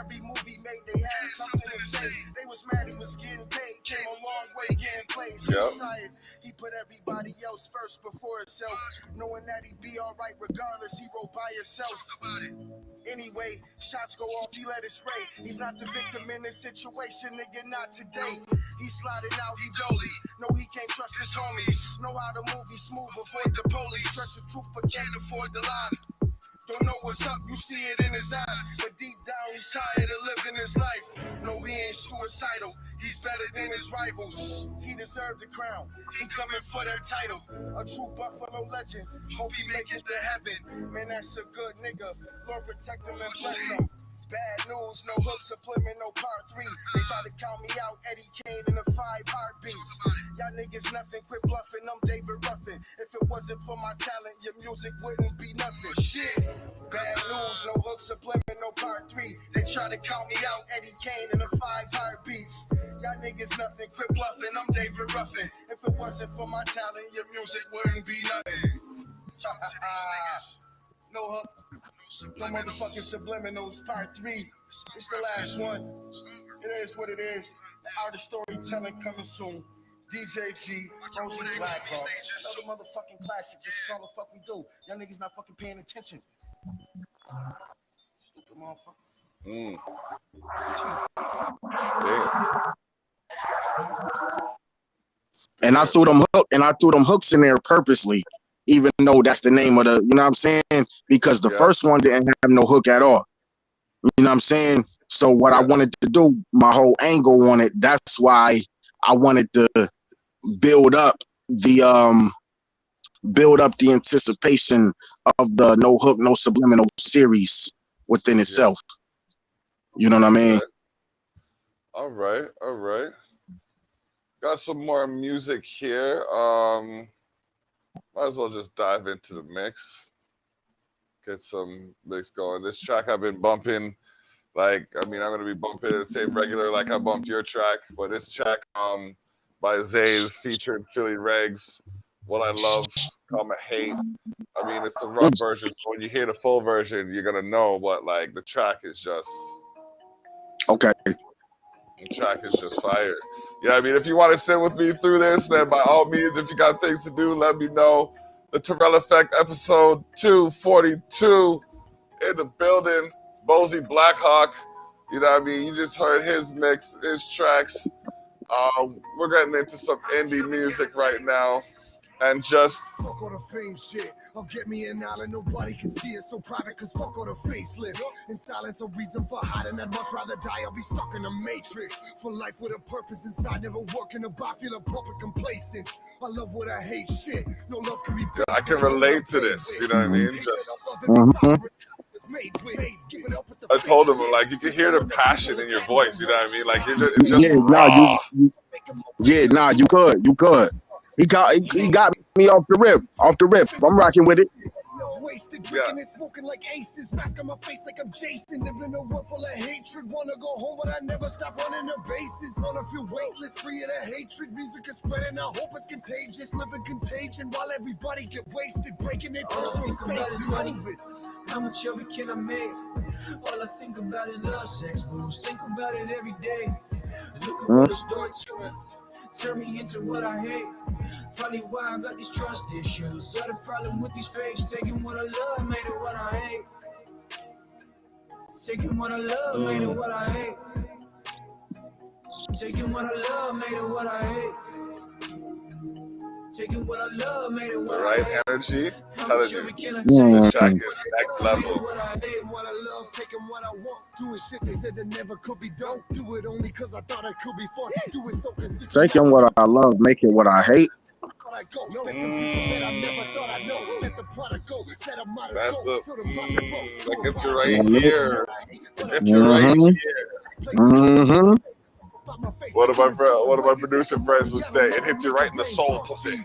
Every movie made, they had something to say. They was mad he was getting paid. Came a long way getting played. Suicide. He put everybody else first before himself. Knowing that he'd be alright regardless, he wrote by himself. Anyway, shots go off, he let it spray. He's not the victim in this situation, nigga, not today. He sliding out, he dolly. No, he can't trust his homies. Know how to move, he smooth, avoid the police. Stretch the truth, but can't afford the lie. Don't know what's up, you see it in his eyes. But deep down, he's tired of living his life. No, he ain't suicidal, he's better than his rivals. He deserved the crown, he coming for that title. A true Buffalo legend, hope he make it to heaven. Man, that's a good nigga, Lord protect him and bless him. Bad news, no hook, subliminal part 3. They try to count me out, Eddie Kane in the 5 heartbeats. Y'all niggas nothing, quit bluffing, I'm David Ruffin. If it wasn't for my talent, your music wouldn't be nothing. Shit. Bad news, no hook, subliminal part 3. They try to count me out, Eddie Kane in the 5 heartbeats. Y'all niggas nothing, quit bluffing, I'm David Ruffin. If it wasn't for my talent, your music wouldn't be nothing. No hook, no motherfucking subliminals, part 3. It's the last one. It is what it is. The art of storytelling coming soon. DJ G, Bozie Blackhawk. Another motherfucking classic. This is all the fuck we do. Y'all niggas not fucking paying attention. Stupid motherfucker. Damn. And I threw them hooks in there purposely, even though that's the name of the, you know what I'm saying? Because the first one didn't have no hook at all. You know what I'm saying? So what I wanted to do, my whole angle on it, that's why I wanted to build up the anticipation of the no hook, no subliminal series within itself. You know what I mean? All right. Got some more music here. Might as well just dive into the mix. Get some mix going. This track I've been bumping, like, I mean, I'm gonna be bumping the same regular like I bumped your track, but this track by Zays featuring Philly Regs, What I Love, Comma Hate. I mean, it's the rough version, so when you hear the full version, you're gonna know, but like the track is just the track is just fire. Yeah, I mean, if you want to sit with me through this, then by all means, if you got things to do, let me know. The Terrell Effect episode 242 in the building. Bozie Blackhawk, you know what I mean? You just heard his mix, his tracks. We're getting into some indie music right now. And just fuck all the fame shit. I'll get me an island, nobody can see it. So private, cause fuck all the facelift. In silence, a reason for hiding. I'd much rather die. I'll be stuck in a matrix. For life with a purpose inside, never working about, feel a proper complacent. I love what I hate shit. No love can be basic. I can relate to this, you know what I mean? Just I told him, like, you can hear the passion in your voice, you know what I mean? Like, you're just, it's just raw. You could. He got me off the rip. I'm rocking with it. Wasted drinking and smoking like aces, mask on my face like I'm Jason. Living a world full of hatred. Wanna go home, but I never stop running the bases. Wanna feel weightless, free of the hatred. Music is spreading, I hope it's contagious. Living contagion while everybody get wasted, breaking their personal spaces. How much of it can I make? All I think about is love, sex, booze. Think about it every day. Look at what the story turn me into what I hate. Probably why I got these trust issues. Got a problem with these fakes. Taking what I love, made it what I hate. Taking what I love, made it what I hate. Taking what I love, made it what I hate. Taking what I love, made it what I hate. Right energy, telling you, the track is next level. What I love, taking what I want, doing shit they said that never could be done. Do it only cause I thought it could be fun. Do it so consistent. Taking what I love, making what I hate. That's the that gets you right here. That gets you right here. One of my producer friends would say, it hits you right in the soul, pussy.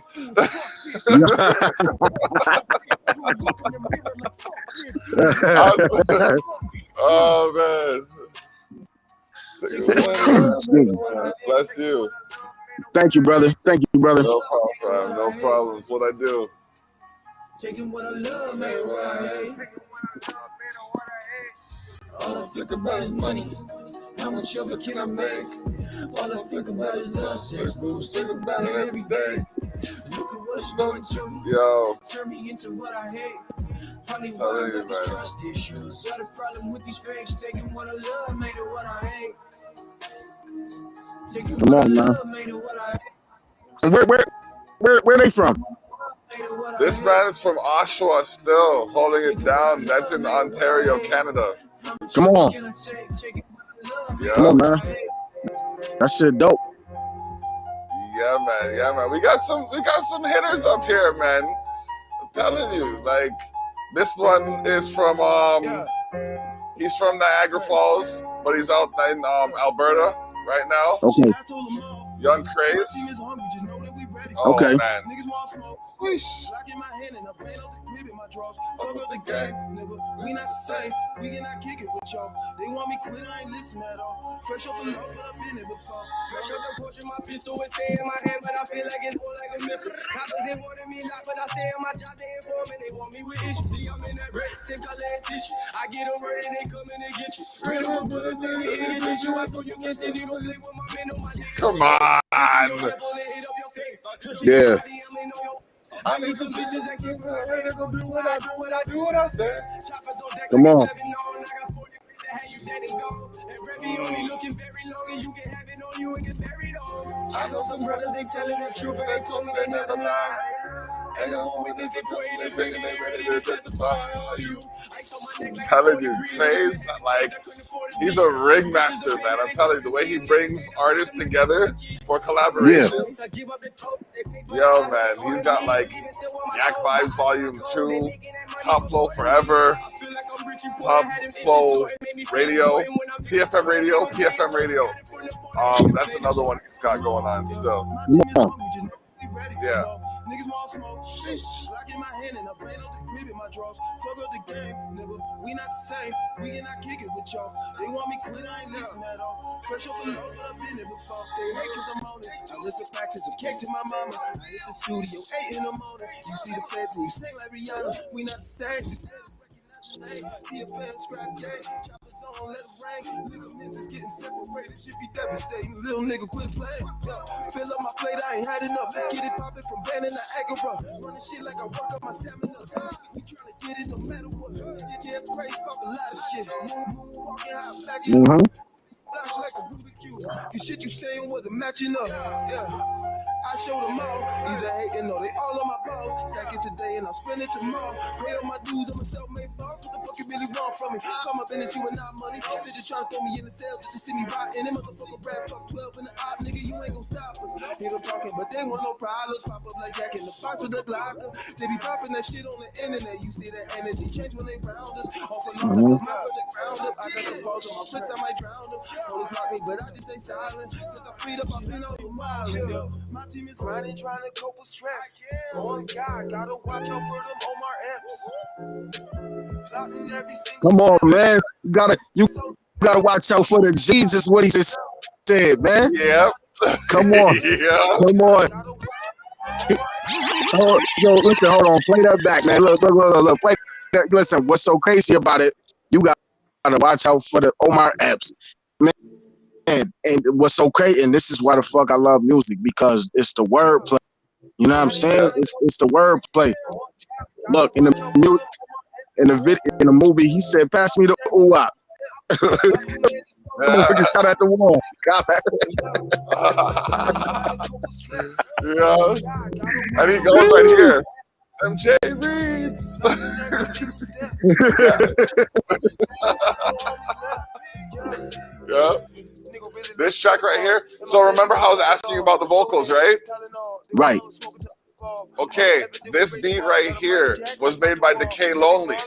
Oh man. Bless you. Thank you, brother. No problem. No problems. What I do. Taking what I love, made it what I hate. All I think about is money. How much of it can I make? All I think about is love, sex, booze. Think about it every day. Look at what it's going to me. Turn me into what I hate. Probably why I got these trust issues. Got a problem with these fakes. Taking what I love, made it what I hate. Taking Come what on, I man. love, made it what I hate. And where they from? This man is from Oshawa still, holding it down. That's in Ontario, Canada. Come on. Yeah. Come on, man. That shit dope. Yeah, man. We got some hitters up here, man. I'm telling you, like, this one is from he's from Niagara Falls, but he's out in Alberta right now. Okay. Young Craze. Oh, Okay. Man. Weesh. Fuck up the game, nigga. We not the same. We cannot kick it with y'all. They want me quit, I ain't listen at all. Fresh off the love, but I've been there before. Fresh off the porch, my pistol and stay in my hand, but I feel like it's more like a missile. Coppers, they wanted me locked, but I stay in my job, they inform me. They want me with issues. See, I'm in that red, same color as tissue. I get a word and they come in and get you. Straight up, bullets, they hit and get you. I told you can't stand, you don't play with my man on my nigga. Come on. Yeah. I need some bitches that keep her to go do what I do, what I say. Come on. I know some brothers ain't telling the truth, but they told me they never lie. And the witness they put in their finger, they ready to testify on you. I'm telling you, Trey's like, he's a ringmaster, man. I'm telling you, the way he brings artists together for collaborations. Yo, man, he's got like Yak Vibes Volume 2, Top Flow Forever, Top Flow Radio, PFM Radio, PFM Radio. That's another one he's got going on still. Yeah. Niggas want smoke. Lock in my hand and I play up the crib in my drawers. Fuck up the game, nigga. We not the same. We cannot kick it with y'all. They want me quit, I ain't listen at all. Fresh off the load, but I've been there before. They hate cause I'm on it. I listen back to some cake to my mama. I hit the studio 8 in the morning. You see the feds and you sing like Rihanna. We not the same. Be a fan, scrap gang. Choppers on, let it rain. Ligaments is getting separated. Shit be devastating. Little nigga quit playing. Fill up my plate, I ain't had enough. Get it poppin' from Van in the Agora. Running shit like I work up my stamina. We tryna get it no matter what. Yeah, praise pop a lot of shit. Move, walking high, black it up. Black like a Rubik's Cube. The shit you saying wasn't matching up. Yeah. I show them all, either hating or they all on my balls. Stack it today and I'll spend it tomorrow. Pay all my dues, I'm a self-made boss. What the fuck you really want from me? Call my business, you and not money. They just try to throw me in the cell just to see me rotting. Them motherfucker rap, fuck 12 in the op, nigga, you ain't gon' stop us. Hear them talking, but they want no problems. Pop up like Jack in the box with the Glocker. They be popping that shit on the internet. You see that energy change when they round us. Off the loss, I put my foot ground up. I got the falls on my wrist, I might drown them. Police lock me, but I just stay silent. Since I freed up, I've been on your mind. My team is riding, trying to cope with stress. On God, gotta watch out for them Omar Epps. Plotting every single Come on, step. man. You gotta watch out for the G's. Is what he just said, man. Yeah. Come on. Yeah. Come on. Oh, yo, listen, hold on. Play that back, man. Look. Play that. Listen, what's so crazy about it? You gotta watch out for the Omar Epps, man. And what's so crazy, and this is why the fuck I love music, because it's the wordplay. You know what I'm saying? It's the wordplay. Look, in the movie, he said, "Pass me the ooh-ah." Just cut at the wall. Yeah. And he goes right here. MJ Reads. Yeah. This track right here. So remember how I was asking you about the vocals, right? Right. Okay, this beat right here was made by Decay Lonely.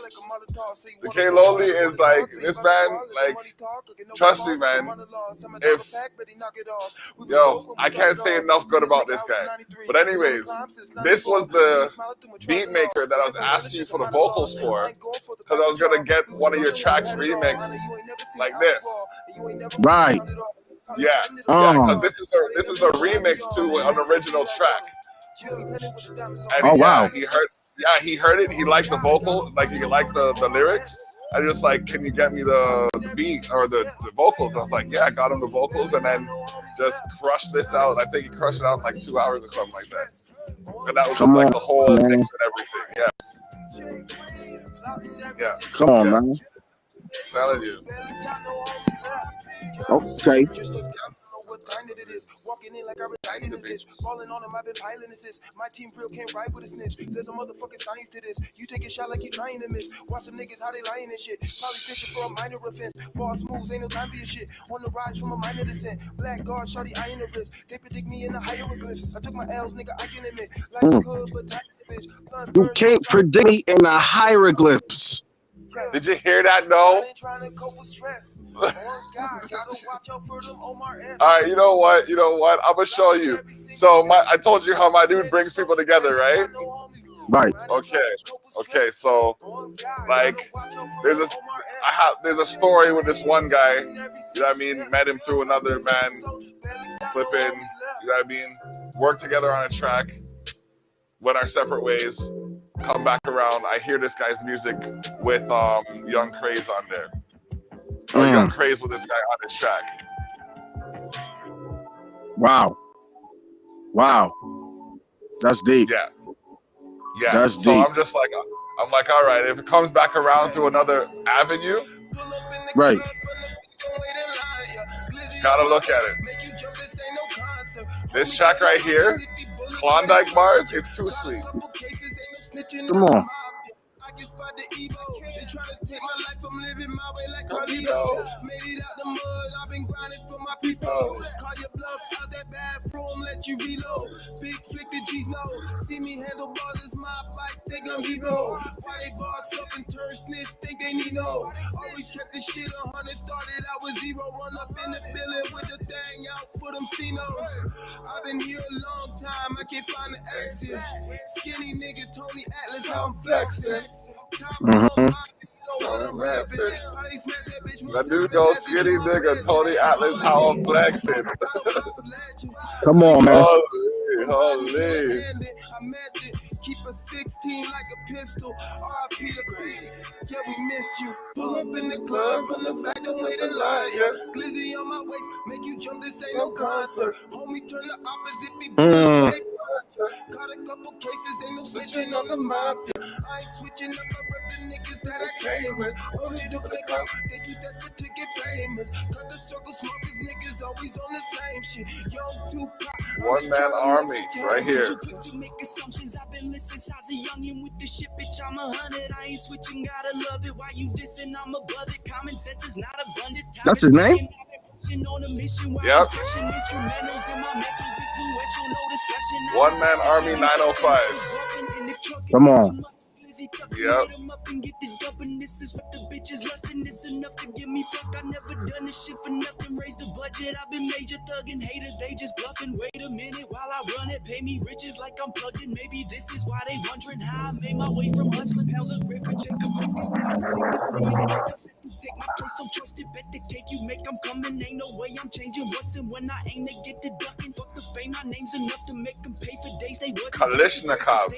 Decay Lonely is like, this man, like, trust me, man. I can't say enough good about this guy. But anyways, this was the beat maker that I was asking you for the vocals for, because I was gonna get one of your tracks remixed like this. Right. Yeah. Because this is a remix to an original track. And wow. He heard it. He liked the vocal, like he liked the lyrics. I just like, can you get me the beat or the vocals? I was like, yeah, I got him the vocals, and then just crushed this out. I think he crushed it out in like 2 hours or something like that. And that was just like the whole mix and everything. Yeah. Yeah. Come on, man. I'm telling you. Okay. What kind it is, walking in like I reside in this bitch. Falling on him, I've been piling assist. My team real can't ride with a snitch. There's a motherfucking science to this. You take a shot like you trying to miss. Watch some niggas how they lying and shit. Probably snitching for a minor offense. Boss moves, ain't no time for your shit. On the rise from a minor descent. Black guard, shawty, I ain't a risk. They predict me in the hieroglyphs. I took my L's, nigga, I can admit. Life's good, but time is a bitch. You can't predict me in the hieroglyphs. Did you hear that? No. All right, you know what? I'm gonna show you. So I told you how my dude brings people together, right? Right. Okay. So like, there's a story with this one guy. You know what I mean? Met him through another man, flipping. You know what I mean? Worked together on a track. Went our separate ways. Come back around. I hear this guy's music with Young Craze on there. Or Young Craze with this guy on his track. Wow. That's deep. Yeah. That's so deep. I'm like, all right, if it comes back around through another avenue, Right. Gotta look at it. This track right here, Klondike Bars, it's too sweet. Come on. I can spot the Evo. They try to take my life, I'm living my way like Carlito. Made it out the mud, I've been grinding for my people. Call your bluff out that bathroom, let you reload. Big flick the G's no. See me handle bars, it's my bike, they gon' be no. White bars up and turn snitch, think they need no. Always kept this shit 100, started out with 0. Run up in the building with the thing out for them C-notes. I've been here a long time, I can't find the exit. Skinny nigga, Tony Atlas, how I'm flexing. That dude goes skinny nigga, Tony Atlas, how I'm flexing. Come on, man. Holy. Keep a 16 like a pistol. R.I.P. the Green. Yeah, we miss you. Pull up in the club from the back, don't wait in line. Yeah. Glizzy on my waist, make you jump, this ain't no concert. Homie, turn the opposite, be caught a couple cases, ain't no snitching on the mafia. I ain't switching up, I rep the niggas that I came with. Hold it to flick out, they too desperate to get famous. Cut the circle, smokers, niggas always on the same shit. Young Tupac. One man army, right here. I've been listening since I was a youngin' with the shit, bitch. I'm 100. I ain't switching, gotta love it. Why you dissing? I'm above it. Common sense is not abundant. That's his name? Yep. One man army 905. Come on. Yep. This is what the bitches lustin'. This enough to give me fuck. I never done this shit for nothing. Raise the budget. I've been major thuggin'. Haters, they just bluffing. Wait a minute while I run it. Pay me riches like I'm plugged in. Maybe this is why they wondering how I made my way from hustling. Pounds of grip and check take my place, so trust it. Bet the cake you make, I'm coming. Ain't no way I'm changing what's and when I aim to get to ducking. Fuck the fame, my name's enough to make them pay for days they wasn't. Kalishnikov.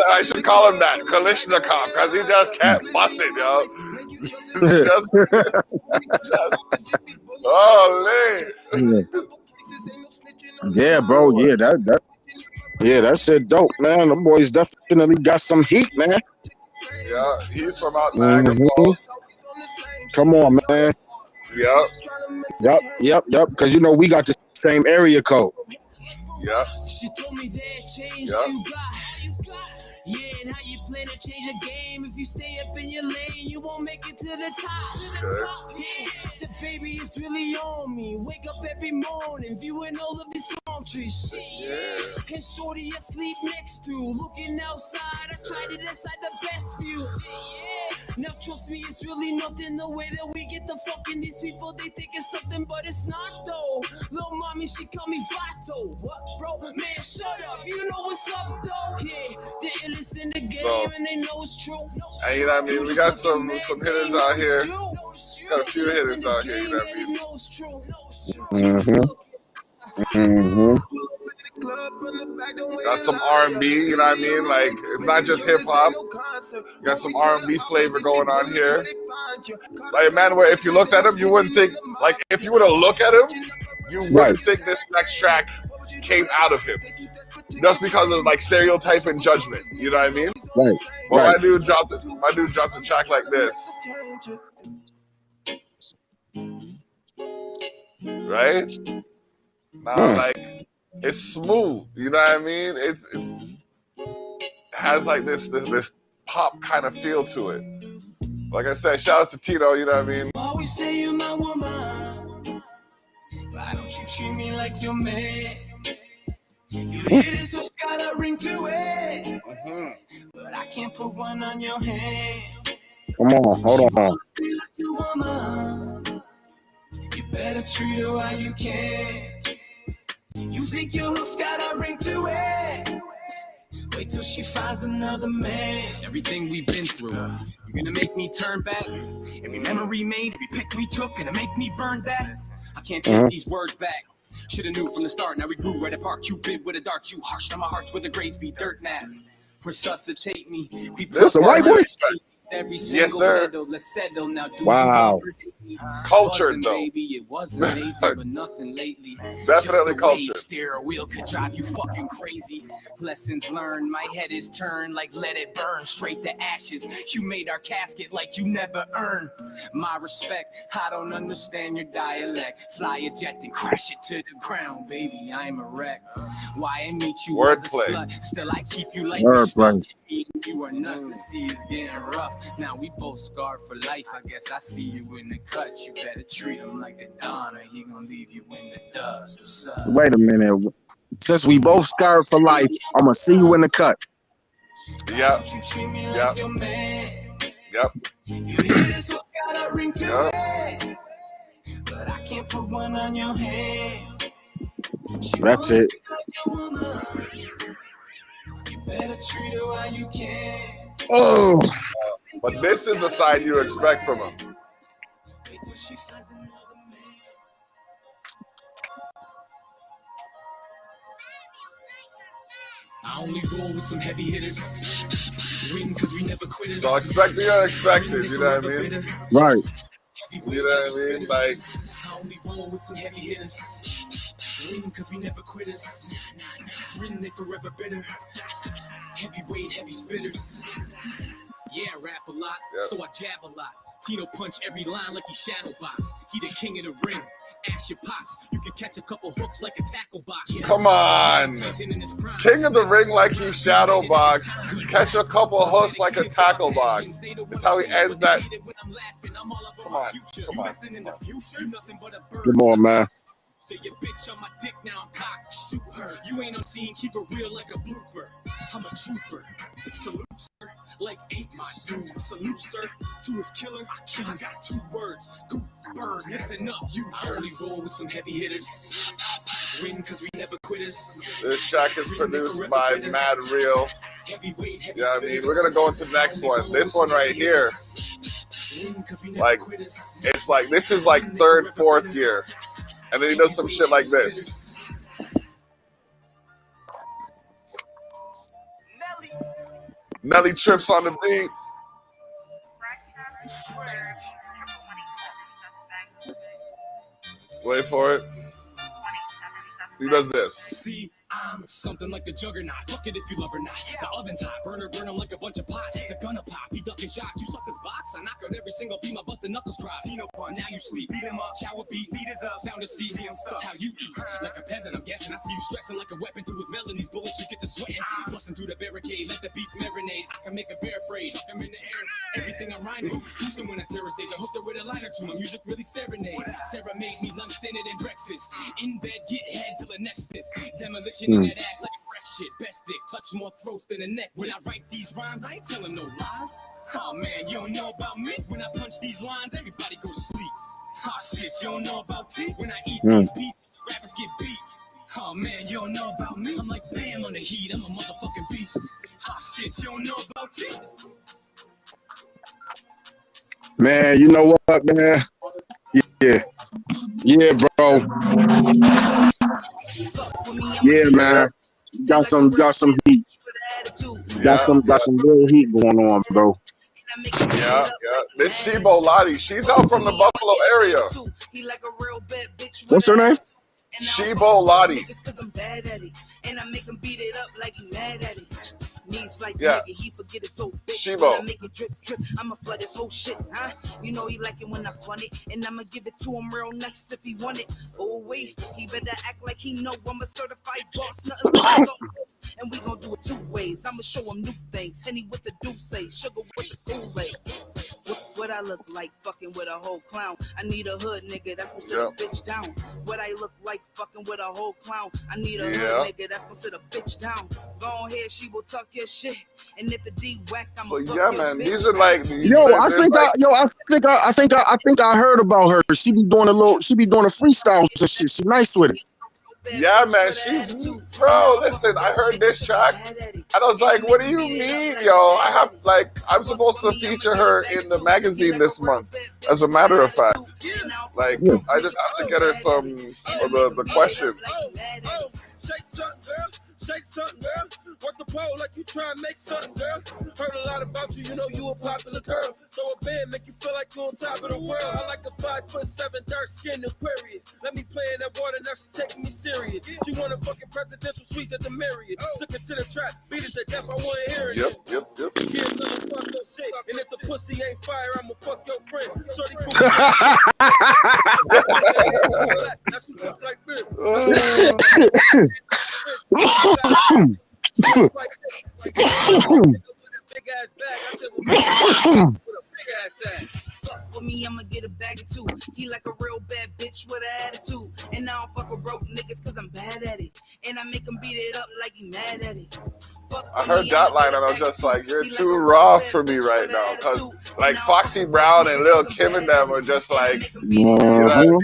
I should call him that, Kalishnikov, because he just can't bust it, yo. Yeah, bro. Yeah, that shit dope, man. Them boys definitely got some heat, man. Yeah, he's from out Niagara Falls. Come on, man. Yep. Because you know we got the same area code. Yep. She told me that change Yep. you got. Yeah, and how you plan to change the game? If you stay up in your lane, you won't make it to the top. Yeah, said baby, it's really on me. Wake up every morning, viewing all of these palm trees. Yeah. And shorty I sleep next to, looking outside. I tried it inside the best view. Yeah. Now trust me, it's really nothing. The way that we get the fucking these people, they think it's something, but it's not though. Little mommy, she call me Vato. What, bro? Man, shut up. You know what's up though. Yeah, the illest in the game, and they know it's true. And you know what I mean? We got some hitters out here. Got a few hitters out here, you know what I mean? Got some R&B, you know what I mean? Like, it's not just hip-hop. Got some R&B flavor going on here. Like, man, where if you looked at him, you wouldn't think, like, if you were to look at him, you wouldn't think this next track came out of him. Just because of, like, stereotype and judgment, you know what I mean? Right. But my dude dropped a track like this. Right? Now, like, it's smooth, you know what I mean? It has like this pop kind of feel to it. Like I said, shout out to Tito, you know what I mean? Always say you're my woman. Why don't you treat me like your man? You hear this, so it's got a ring to it. But I can't put one on your hand. Come on, hold on. You better treat her while you can. You think your looks got a ring to it. Wait till she finds another man. Everything we've been through, you're gonna make me turn back. Every memory made, every pick we took, gonna make me burn that. I can't take these words back. Shoulda knew from the start, now we grew right apart. Cupid with a dart, you harsh. Now my heart's where the graves be dirt now. Resuscitate me. This a white boy? every Yes, single sir. pedal. Let's settle now. Do Wow. Cultured, though. Baby, it was amazing, but nothing lately. Definitely Just the way cultured. steer wheel could drive you fucking crazy. Lessons learned, my head is turned like let it burn straight to ashes. You made our casket like you never earned my respect. I don't understand your dialect. Fly a jet and crash it to the ground, baby. I'm a wreck. Why I meet you as a Wordplay. slut? Still I keep you like Wordplay. you are nuts to see it's getting rough. Now we both scarred for life. I guess I see you in the cut. You better treat him like a don, or he gonna leave you in the dust. What's up? Wait a minute. Since we both scarred for life, I'm gonna see you in the cut. Yep. You treat me like Yep. your man. Yep. You hear this one got a ring to Yep. it, but I can't put one on your hand. That's it. You better treat her while you can. Oh, But this is the side you expect from him. Wait till she finds another man. I only roll with some heavy hitters. Win cause we never quitters. So expect the unexpected, you know what I mean? right. You know what I mean? Like, I only roll with some heavy hitters. Win cause we never quitters. Grin, they forever bitter. Heavyweight, heavy spitters. Yeah, I rap a lot, Yep. so I jab a lot. Tito punch every line like he shadow box. He the king of the ring. Ask your pops, you can catch a couple hooks like a tackle box. come on. King of the ring like he shadow box. Catch a couple hooks like a tackle box. It's how he ends that. Come on. Come on. Come on, man. Stay your bitch on my dick, now I'm cocked. Shoot her. You ain't on scene, keep it real like a blooper. I'm a trooper. Salute, sir. Like 8 my dude. Salute, sir. To his killer, I got 2 words. Goof, bird, listen up. You only roll with some heavy hitters. Win cause we never quitters. This shack is produced by Mad Real. Heavyweight, heavy Yeah, I mean, we're gonna go into the next one. This one right here, like, it's like, this is like 3rd, 4th year. And then he does some shit like this. Nelly trips on the beat. Wait for it. He does this. See, I'm something like the juggernaut. Fuck it if you love or not. The oven's hot. Burn 'em like a bunch of pot. The gunna pop. He ducking shots. You suckers box. I knock out every single beat. My busted knuckles cry. Tino punch. Now you sleep. Beat him up. Shower beat. Feet is up. Found a seat. See him stuck. How you eat. Like a peasant, I'm guessing. I see you stressing like a weapon to his melon. These bullets you get to sweating. Busting through the barricade. Let the beef marinate. I can make a bear afraid. Chuck him in the air. Everything I'm rhyming. Do some when I terror stage. I hooked her with a line or two. My music really serenade. Sarah made me lunch, dinner, and breakfast. In bed, get head till the next stiff. Demolition in that ass like a wreck shit. Best dick. Touch more throats than a neck. When I write these rhymes, I ain't telling no lies. Oh man, you don't know about me. When I punch these lines, everybody go to sleep. Oh shit, you don't know about tea. When I eat these beats, rappers get beat. Oh man, you don't know about me. I'm like Bam on the heat. I'm a motherfucking beast. Oh shit, you don't know about tea. Man, you know what, man? Yeah. Yeah, bro. Yeah, man. Got some heat. Got some real heat going on, bro. Yeah. This Shibo Lottie, she's out from the Buffalo area. What's her name? Shibo Lottie. And I make him beat it up like he mad at it. Knees like Yeah. nigga, he forget it so bitch. Shibo. When I make it drip, I'ma flood this whole shit, huh? You know he like it when I fun it, and I'ma give it to him real nice if he want it. Oh wait, he better act like he know I'm a certified boss, nothing like so. And we gon' do it 2 ways. I'ma show him new things. Henny with the do say, sugar with the Kool-Aid. What I look like fucking with a whole clown. I need a hood nigga that's gonna sit a bitch down. What I look like fucking with a whole clown. I need a hood nigga that's gonna sit a bitch down. Go ahead, she will talk your shit. And if the D whack, I'm So fuck yeah, your man, bitch. these are like I think I heard about her. She be doing a freestyle and shit. She nice with it. Yeah, man, she's, bro, listen, I heard this track, and I was like, what do you mean, yo? I'm supposed to feature her in the magazine this month, as a matter of fact. Like, I just have to get her some of the questions. Shake something, girl. Work the pole like you try and make something, girl. Heard a lot about you, you know you a popular girl. Throw a band, make you feel like you on top of the world. I like the 5'7" dark skin Aquarius. Let me play in that water, now she taking me serious. She want a fucking presidential suites at the Marriott. Took it to the trap, beat it to death, I want to hear it. Yep. Yeah, fuck your shit. And if the pussy ain't fire, I'ma fuck your friend. Shorty cool. That's what tough like this. Big ass bag. I said, with a big ass ass. Fuck with me, I'ma get a bag of two. He like a real bad bitch with an attitude. And I don't fuck with broke niggas cause I'm bad at it. And I make him beat it up like he mad at it. I heard that line and I was just like, you're too raw for me right now. Cause like Foxy Brown and Lil Kim and them are just like, you know what I mean?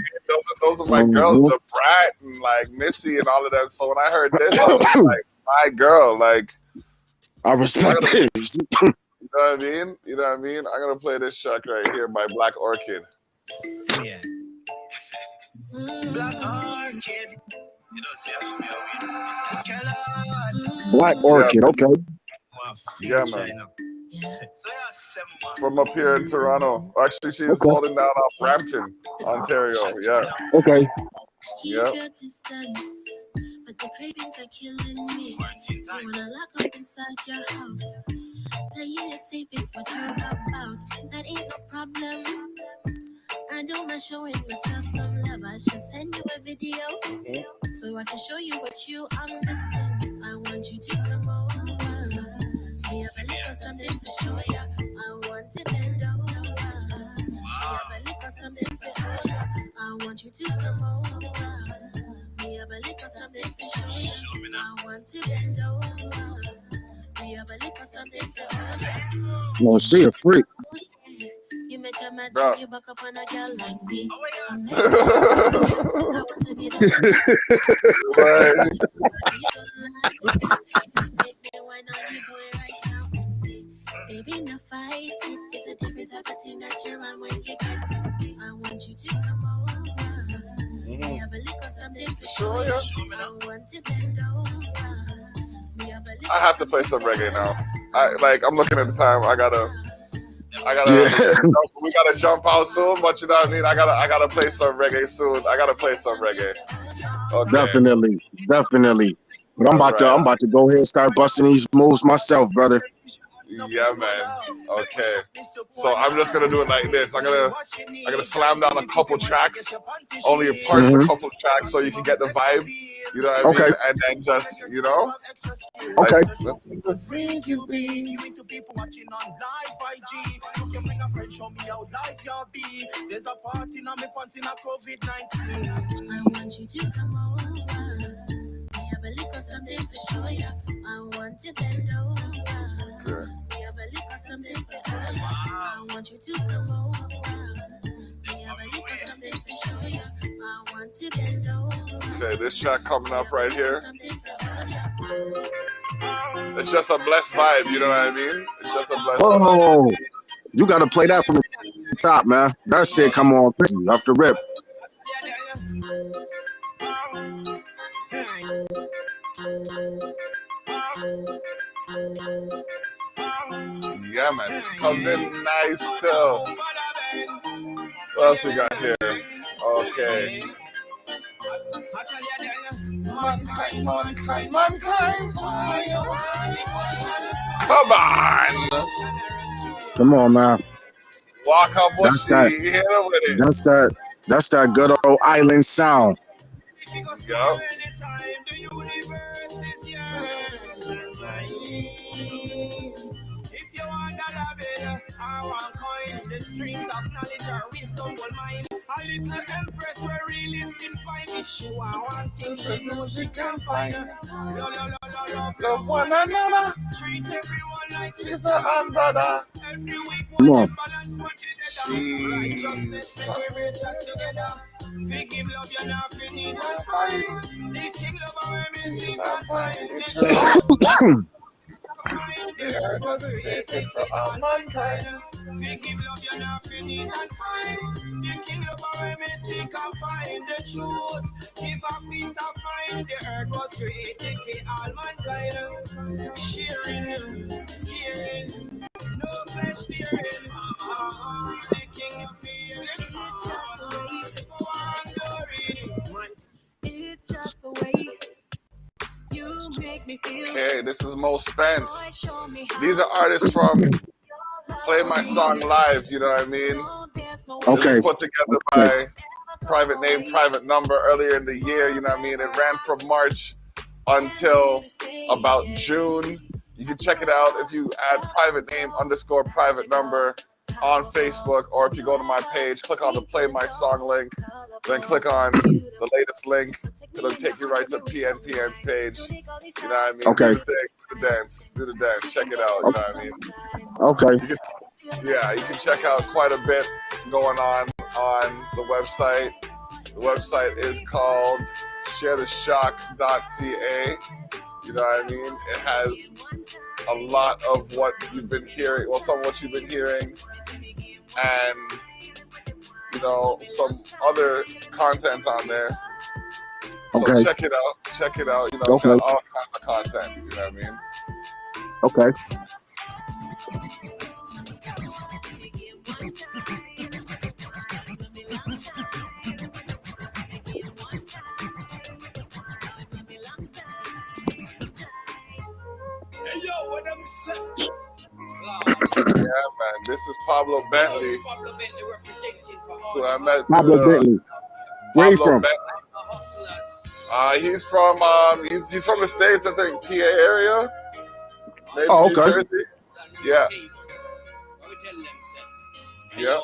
Those are my girls, the Brat and like Missy and all of that. So when I heard this, I was like, my girl, like, I respect this. You know what I mean? You know what I mean? I'm gonna play this track right here by Black Orchid. Yeah. Black Orchid. Black Orchid, okay. Yeah, man. From up here in Toronto. Actually, she's holding down off Brampton, Ontario. Yeah. Okay. Yeah. But the cravings are killing me. You wanna lock up inside your house. Playing it safe is what you're about. That ain't no problem. I don't mind showing myself some love. I should send you a video so I can show you what you are missing. I want you to come over. We have a little something to show you. I want to bend over. We have a little something to show you. I want you to come over. We have a little something to show you. I want to bend over. We have a little something to show you. No, she a freak. You met your man, you back up on a girl like me. I want to be the baby, no fight it. It's a different type of thing that you're on when you get me. I want you to come over. We have a little something to show you. I want to bend over. I have to play some reggae now. I'm looking at the time. I gotta we gotta jump out soon, but you know what I mean? I gotta play some reggae soon. I gotta play some reggae. Okay. Definitely. But I'm about to go ahead and start busting these moves myself, brother. Yeah, man. Okay. So I'm just gonna do it like this. I'm gonna slam down a couple tracks, only parts of a couple tracks, so you can get the vibe. You know what I mean? And then just, you know. Okay. You into people watching on live IG. You can bring a friend, show me how life you'll be. There's a party now, me pants in a COVID-19. I want you to come over. We have a little something to show you. I want to bend over. We have a little something to show you. I want you to come over. We have a little something to show you. I want to bend over. Okay, this track coming up right here. It's just a blessed vibe, you know what I mean? It's just a blessed vibe. You gotta play that from the top, man. That shit come on off the rip. Yeah, man. Comes in nice still. What else we got here? Okay. Come on. Come on, man. Walk up with That's that. That's that good old island sound. Yup. If you want a label, I want coin. The streams of knowledge or wisdom will mine. A little empress where really sin fine. If she want one thing, she know she can find. Love one another. Treat everyone like sister and brother. Every week one balance put together. Righteousness make we raise that together. Forgive love, you're not feeling and fight. The king love our music and fight. The earth was created for all mankind. Give love, you're not feeling and fine. The king of our mercy can find the truth. Give a peace of mind. The earth was created for all mankind. Sharing, caring, no flesh fearing. The king of fear. It's just the way you make me feel. Okay, this is Mo Spence. These are artists from Play My Song Live, you know what I mean? Okay. This was put together by Private Name, Private Number earlier in the year, you know what I mean? It ran from March until about June. You can check it out if you add Private Name _ Private Number on Facebook, or if you go to my page, click on the Play My Song link, then click on the latest link. It'll take you right to PNPN's page. You know what I mean? Okay. Do the dance. Check it out. You know what I mean? Okay. You can check out quite a bit going on the website. The website is called sharetheshock.ca. You know what I mean? It has a lot of what you've been hearing, well, some of what you've been hearing, and, you know, some other content on there. So Okay. check it out. You know, it's got all kinds of content. You know what I mean? Okay. Hey, yo, what I'm saying? Yeah, man. This is Pablo Bentley. Who I met Pablo Bentley. Where you from? He's from he's from the States, I think, PA area. Maybe Oh, New okay. Jersey. Yeah. Yeah.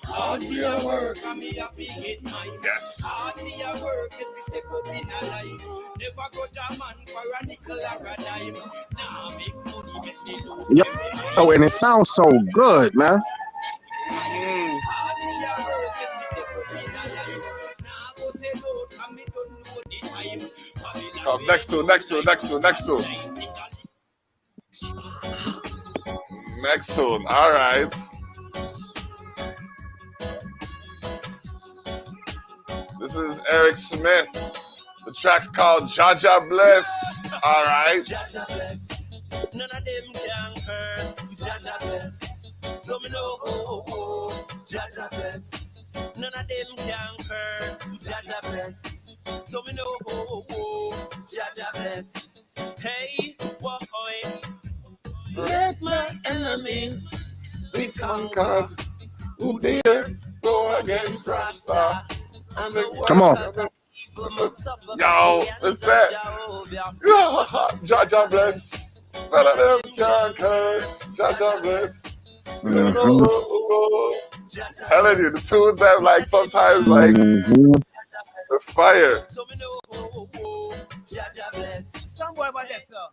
Hard me a work, and me a fi get mine. Yes. Hard me a work, every step up in a life. Never go to man for a nickel or a dime. Nah, make money, make me lose. Oh, and it sounds so good, man. Hard me a work, every step up in a life. Nah, go say no, and me don't know the time. Oh, next to. Next tune. All right. This is Eric Smith. The track's called Jaja Bless. All right. Jaja bless. None of them can curse. Jaja bless. So me know, Jaja bless. None of them can curse. Jaja bless. So me know, Jaja bless. Hey, boy, let my enemies be conquered. Who dare go against Rasta? Come on. Yo, what's that? Jaja bless. None of them can curse. Jaja bless. Telling you, the tunes that like sometimes like the fire. Some boy about that, sir.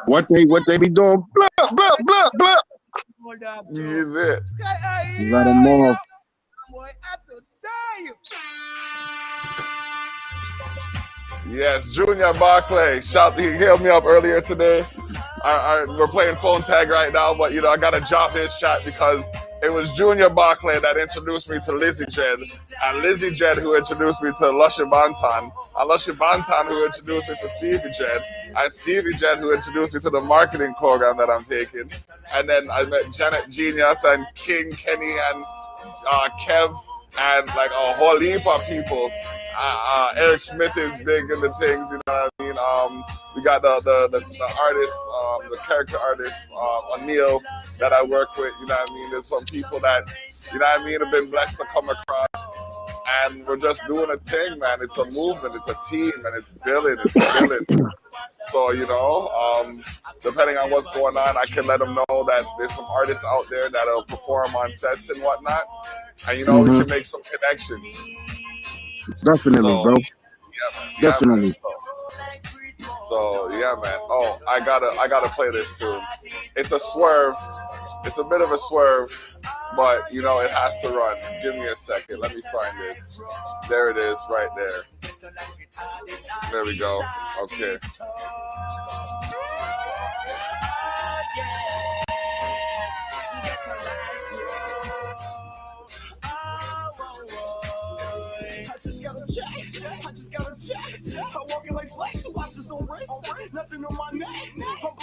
What they be doing? Blah, blah, blah, blah. He's it. Let them off. Boy, I have to die. Yes, Junior Barclay. He hit me up earlier today. We're playing phone tag right now, but you know I gotta drop his shot because it was Junior Barclay that introduced me to Lizzie Jed, and Lizzie Jed who introduced me to Lushy Bantan, and Lushy Bantan who introduced me to Stevie Jed, and Stevie Jed who introduced me to the marketing program that I'm taking. And then I met Janet Genius and King, Kenny, and Kev, and like a whole heap of people. Eric Smith is big in the things, you know what I mean? We got the artist, the character artist, O'Neill, that I work with, you know what I mean? There's some people that, you know what I mean, have been blessed to come across. And we're just doing a thing, man. It's a movement, it's a team, and it's building. So, you know, depending on what's going on, I can let them know that there's some artists out there that'll perform on sets and whatnot. And, you know, we can make some connections. Definitely, bro. Yeah, man. Definitely. So yeah, man. Oh, I gotta play this too. It's a swerve. It's a bit of a swerve, but you know it has to run. Give me a second. Let me find it. There it is, right there. There we go. Okay.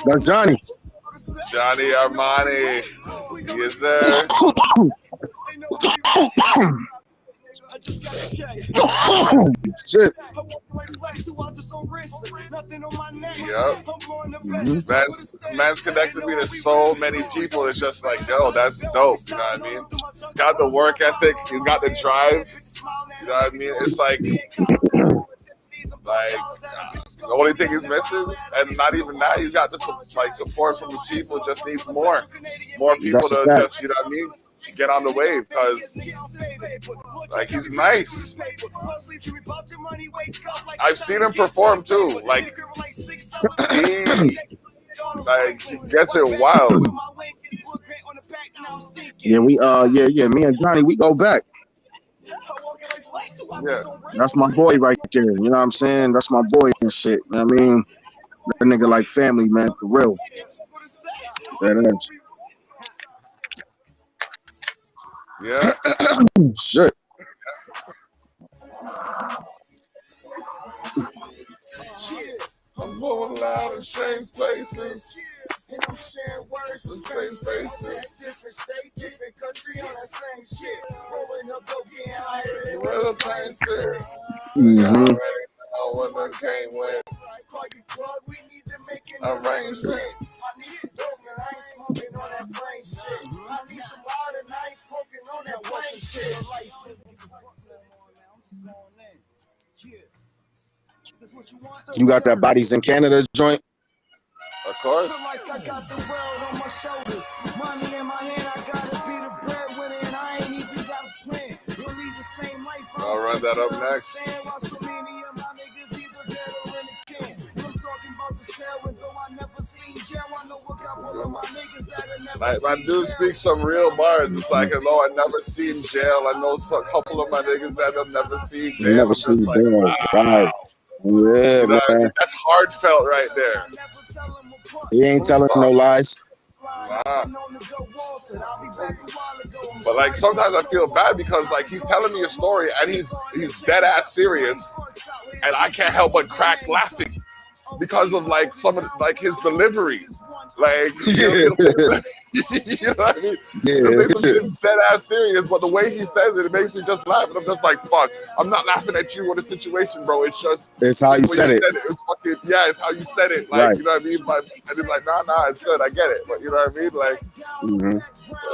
That's Johnny. Johnny Armani. Yes, sir. Shit. Yep. Man's connected me to so many people. It's just like, yo, that's dope. You know what I mean? He's got the work ethic. He's got the drive. You know what I mean? It's like the only thing he's missing, and not even that, he's got the support from the people. Just needs more people to just, you know what I mean, get on the wave, because like he's nice. I've seen him perform too. Like he gets it wild. Yeah, me and Johnny, we go back. Yeah. That's my boy right there. You know what I'm saying? That's my boy and shit. You know what I mean? That nigga like family, man, for real. That is. Yeah. Shit. I'm going loud in strange places. And I'm sharing words with strange faces. Different state, different country on that same shit. Rolling up, go getting higher. Where the pain sit. You already know what I came with. Call you plug, we need to make an arrangement. I need some dope, man. I ain't smoking on that brain shit. I need some loud and I ain't smoking on that brain shit. You got that Bodies in Canada joint? Of course. Like I got the world on my shoulders. Money in my hand, I gotta be the breadwinner, and I ain't even got a plan. We'll lead the same life. I'll run that up next. So many of my niggas either dead or in the can. I'm talking about the cell, and though I never seen jail, I know a couple of my niggas that have never like, my dude speaks some real bars. It's like, although I never seen jail, I know a couple of my niggas that have never seen jail. Never seen jail. Right. Yeah, you know man. I mean? That's heartfelt right there. He ain't telling no lies. Nah. But like sometimes I feel bad because like he's telling me a story and he's dead ass serious, and I can't help but crack laughing because of like some of like his delivery. Like you know what I mean? Yeah. It's dead ass serious, but the way he says it, it makes me just laugh. And I'm just like, fuck, I'm not laughing at you or the situation, bro. It's just it's how you said it. It's fucking, yeah, it's how you said it. Like, right. You know what I mean? But and it's like, nah, it's good. I get it. But you know what I mean? Like,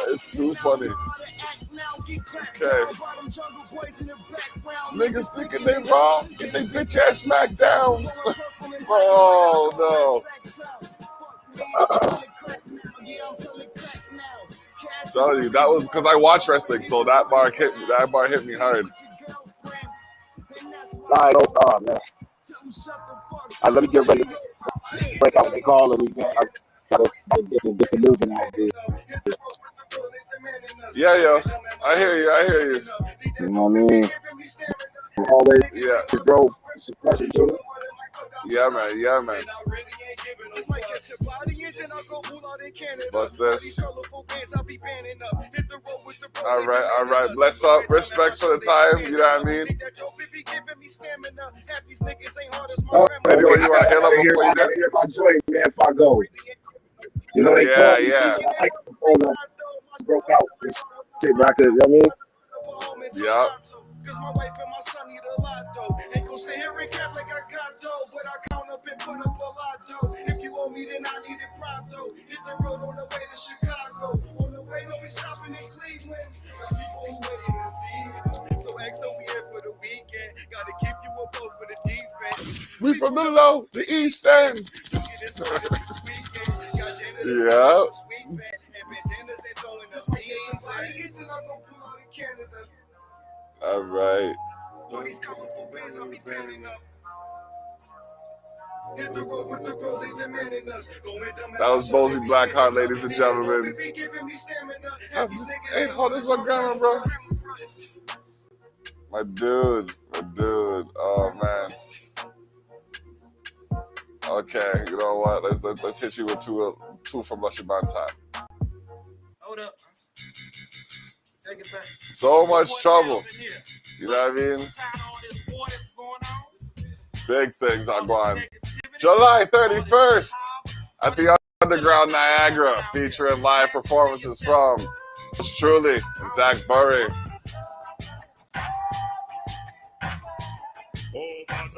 it's too funny. Okay. Niggas thinking they wrong. Get they bitch ass smacked down. Oh no. Tell you that was because I watch wrestling, so that bar hit me hard. Alright, man. Let me get ready to break out the call and I gotta get the moving out there. Yeah, I hear you. You know what I mean? Always, yeah, bro. It's a pleasure, dude. Yeah, man. What's this? All right. Bless up. Respect for the time. You know what I mean? Anyway, you want to hear my joint, man, if I go. You know, they call me some microphone broke out. This shit back there, you know what I mean? Yeah. Cause my wife and my son need a lot though. Ain't gon' sit here and cap like I got dough, but I count up and put up a lot though. If you owe me, then I need it pronto. Hit the road on the way to Chicago. On the way, no, we stopping in Cleveland. So XO, we here for the weekend. Gotta keep you a boat for the defense. We from the low, the east end. Yeah. All right. That was Bozie Blackhawk, ladies and gentlemen. Hey, hold this my grandma, bro. My dude. Oh man. Okay, you know what? Let's hit you with two from Lushy Bantan. Hold up. Take it back. So much trouble. You know what I mean? Big things are going. July 31st at the Underground Niagara, featuring live performances from truly Zach Burry.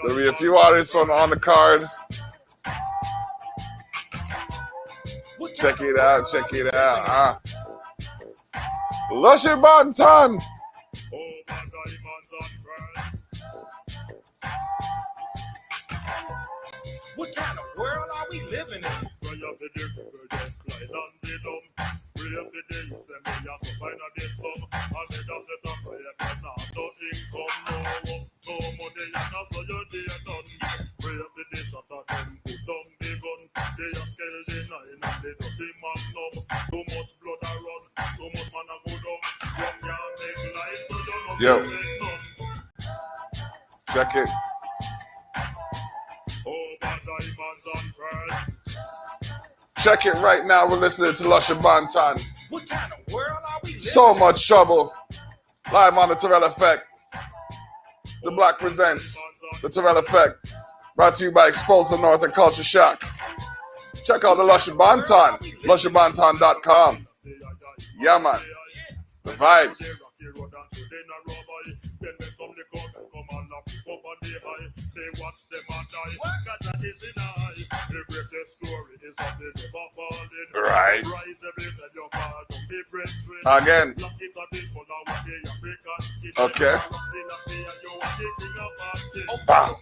There'll be a few artists on the card. Check it out, check it out. Lushy Bantan. What kind of world are we living in? Yo, check it. Check it right now. We're listening to Lushy Bantan. What kind of world are we living So much trouble. Live on the Terrell Effect. The Black presents the Terrell Effect. Brought to you by Expose the North and Culture Shock. Check out the Lushy Bantan. LushyBantan.com. Yeah, man. The vibes. Right. Again. Okay. Bam.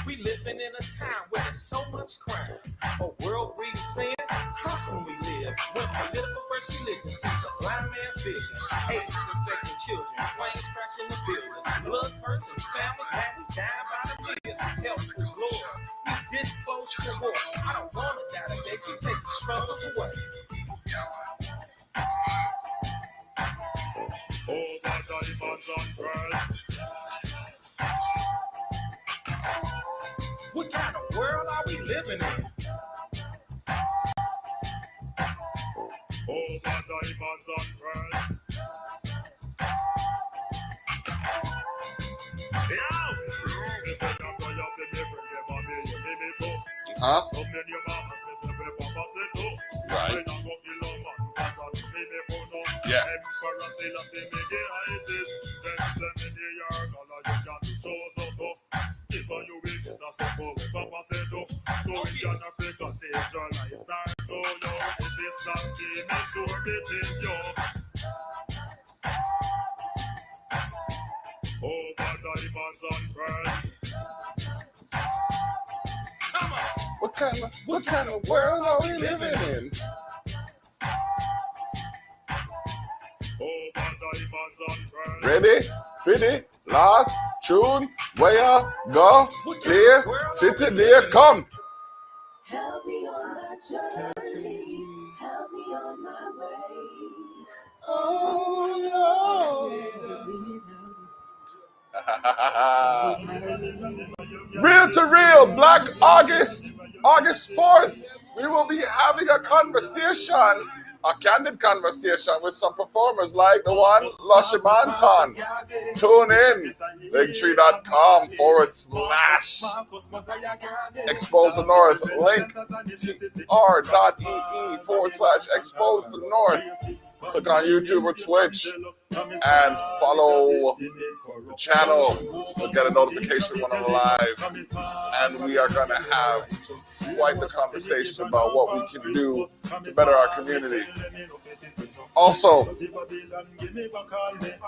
We living in a time where there's so much crime. A world really saying, how can we live when political first religion sees a blind man vision? AIDS infecting children, planes crashing the building, blood persons, families happy dying by the million. Health is Lord, we disposed to war. I don't want to die today, they can take the struggles away. Oh, my diamonds on pearls. What kind of world are we living in? Oh, my diamonds on pearls. Huh? Right. Yeah. What kind of world are we living in? Ready? Fitty? Last? Tune? Where? Go? Clear? Fitty? There? Come! Help me on my journey. Help me on my way. Oh, no. Real to Real, Black August 4th. We will be having a conversation, a candid conversation with some performers like the one Lushy Bantan. Tune in, victories.com/ Expose the North, link r.ee/Expose the North. Click on YouTube or Twitch and follow the channel to get a notification when I'm live. And we are going to have quite the conversation about what we can do to better our community. Also,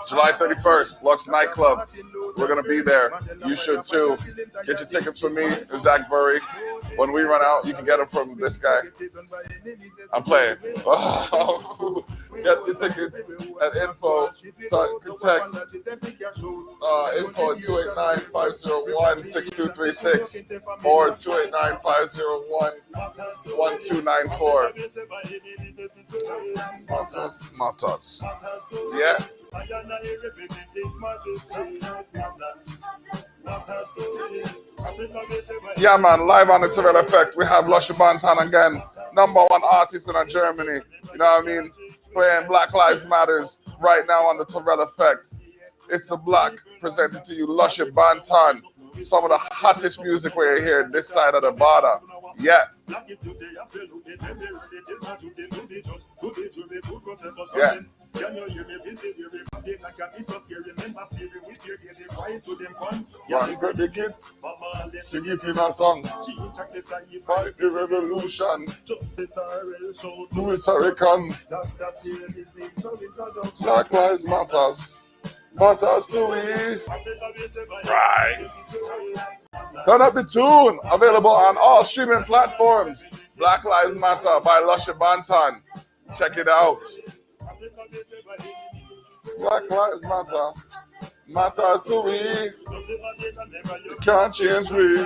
July 31st, Lux Nightclub. We're going to be there. You should too. Get your tickets from me and Zach Burry. When we run out, you can get them from this guy. I'm playing. Get your tickets at info. Text info at 289-501-6236 or 289-501-1294. Matas. Yeah. Yeah, man, live on the Terrell Effect, we have Lusha Bantan again, #1 artist in Germany, you know what I mean, playing Black Lives Matters right now on the Terrell Effect. It's the Black, presented to you, Lusha Bantan, some of the hottest music we're here this side of the border. Yeah. Yeah. One predicate, sing it in a song. Fight the revolution. Louis Hurricane. Black Lives Matters. Matters to we. Right. Turn up the tune. Available on all streaming platforms. Black Lives Matter by Lusha Bantan. Check it out. Black Lives Matter. Matters to we. You can't change we.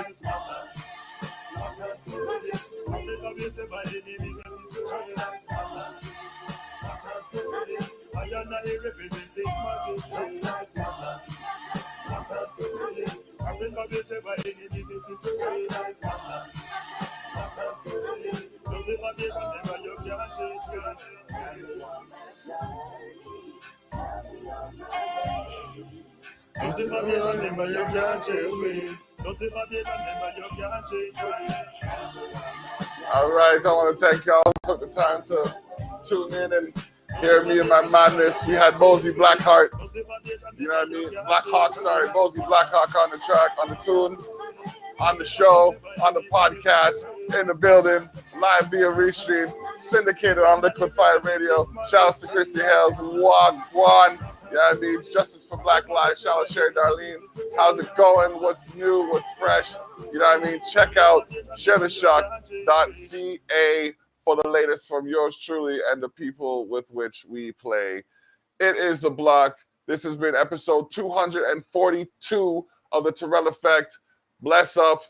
All right, I want to thank y'all who took the time to tune in and hear me and my madness. We had Bozie Blackhawk, you know what I mean? Blackhawk, sorry, Bozie Blackhawk on the track, on the tune, on the show, on the podcast, in the building, live via restream, syndicated on Liquid Fire Radio. Shouts to Christy Hales, Wagwan. You know what I mean? Justice for Black Lives. Shout out Sherry Darlene. How's it going? What's new? What's fresh? You know what I mean? Check out sharetheshock.ca for the latest from yours truly and the people with which we play. It is The Block. This has been episode 242 of the Terrell Effect. Bless up.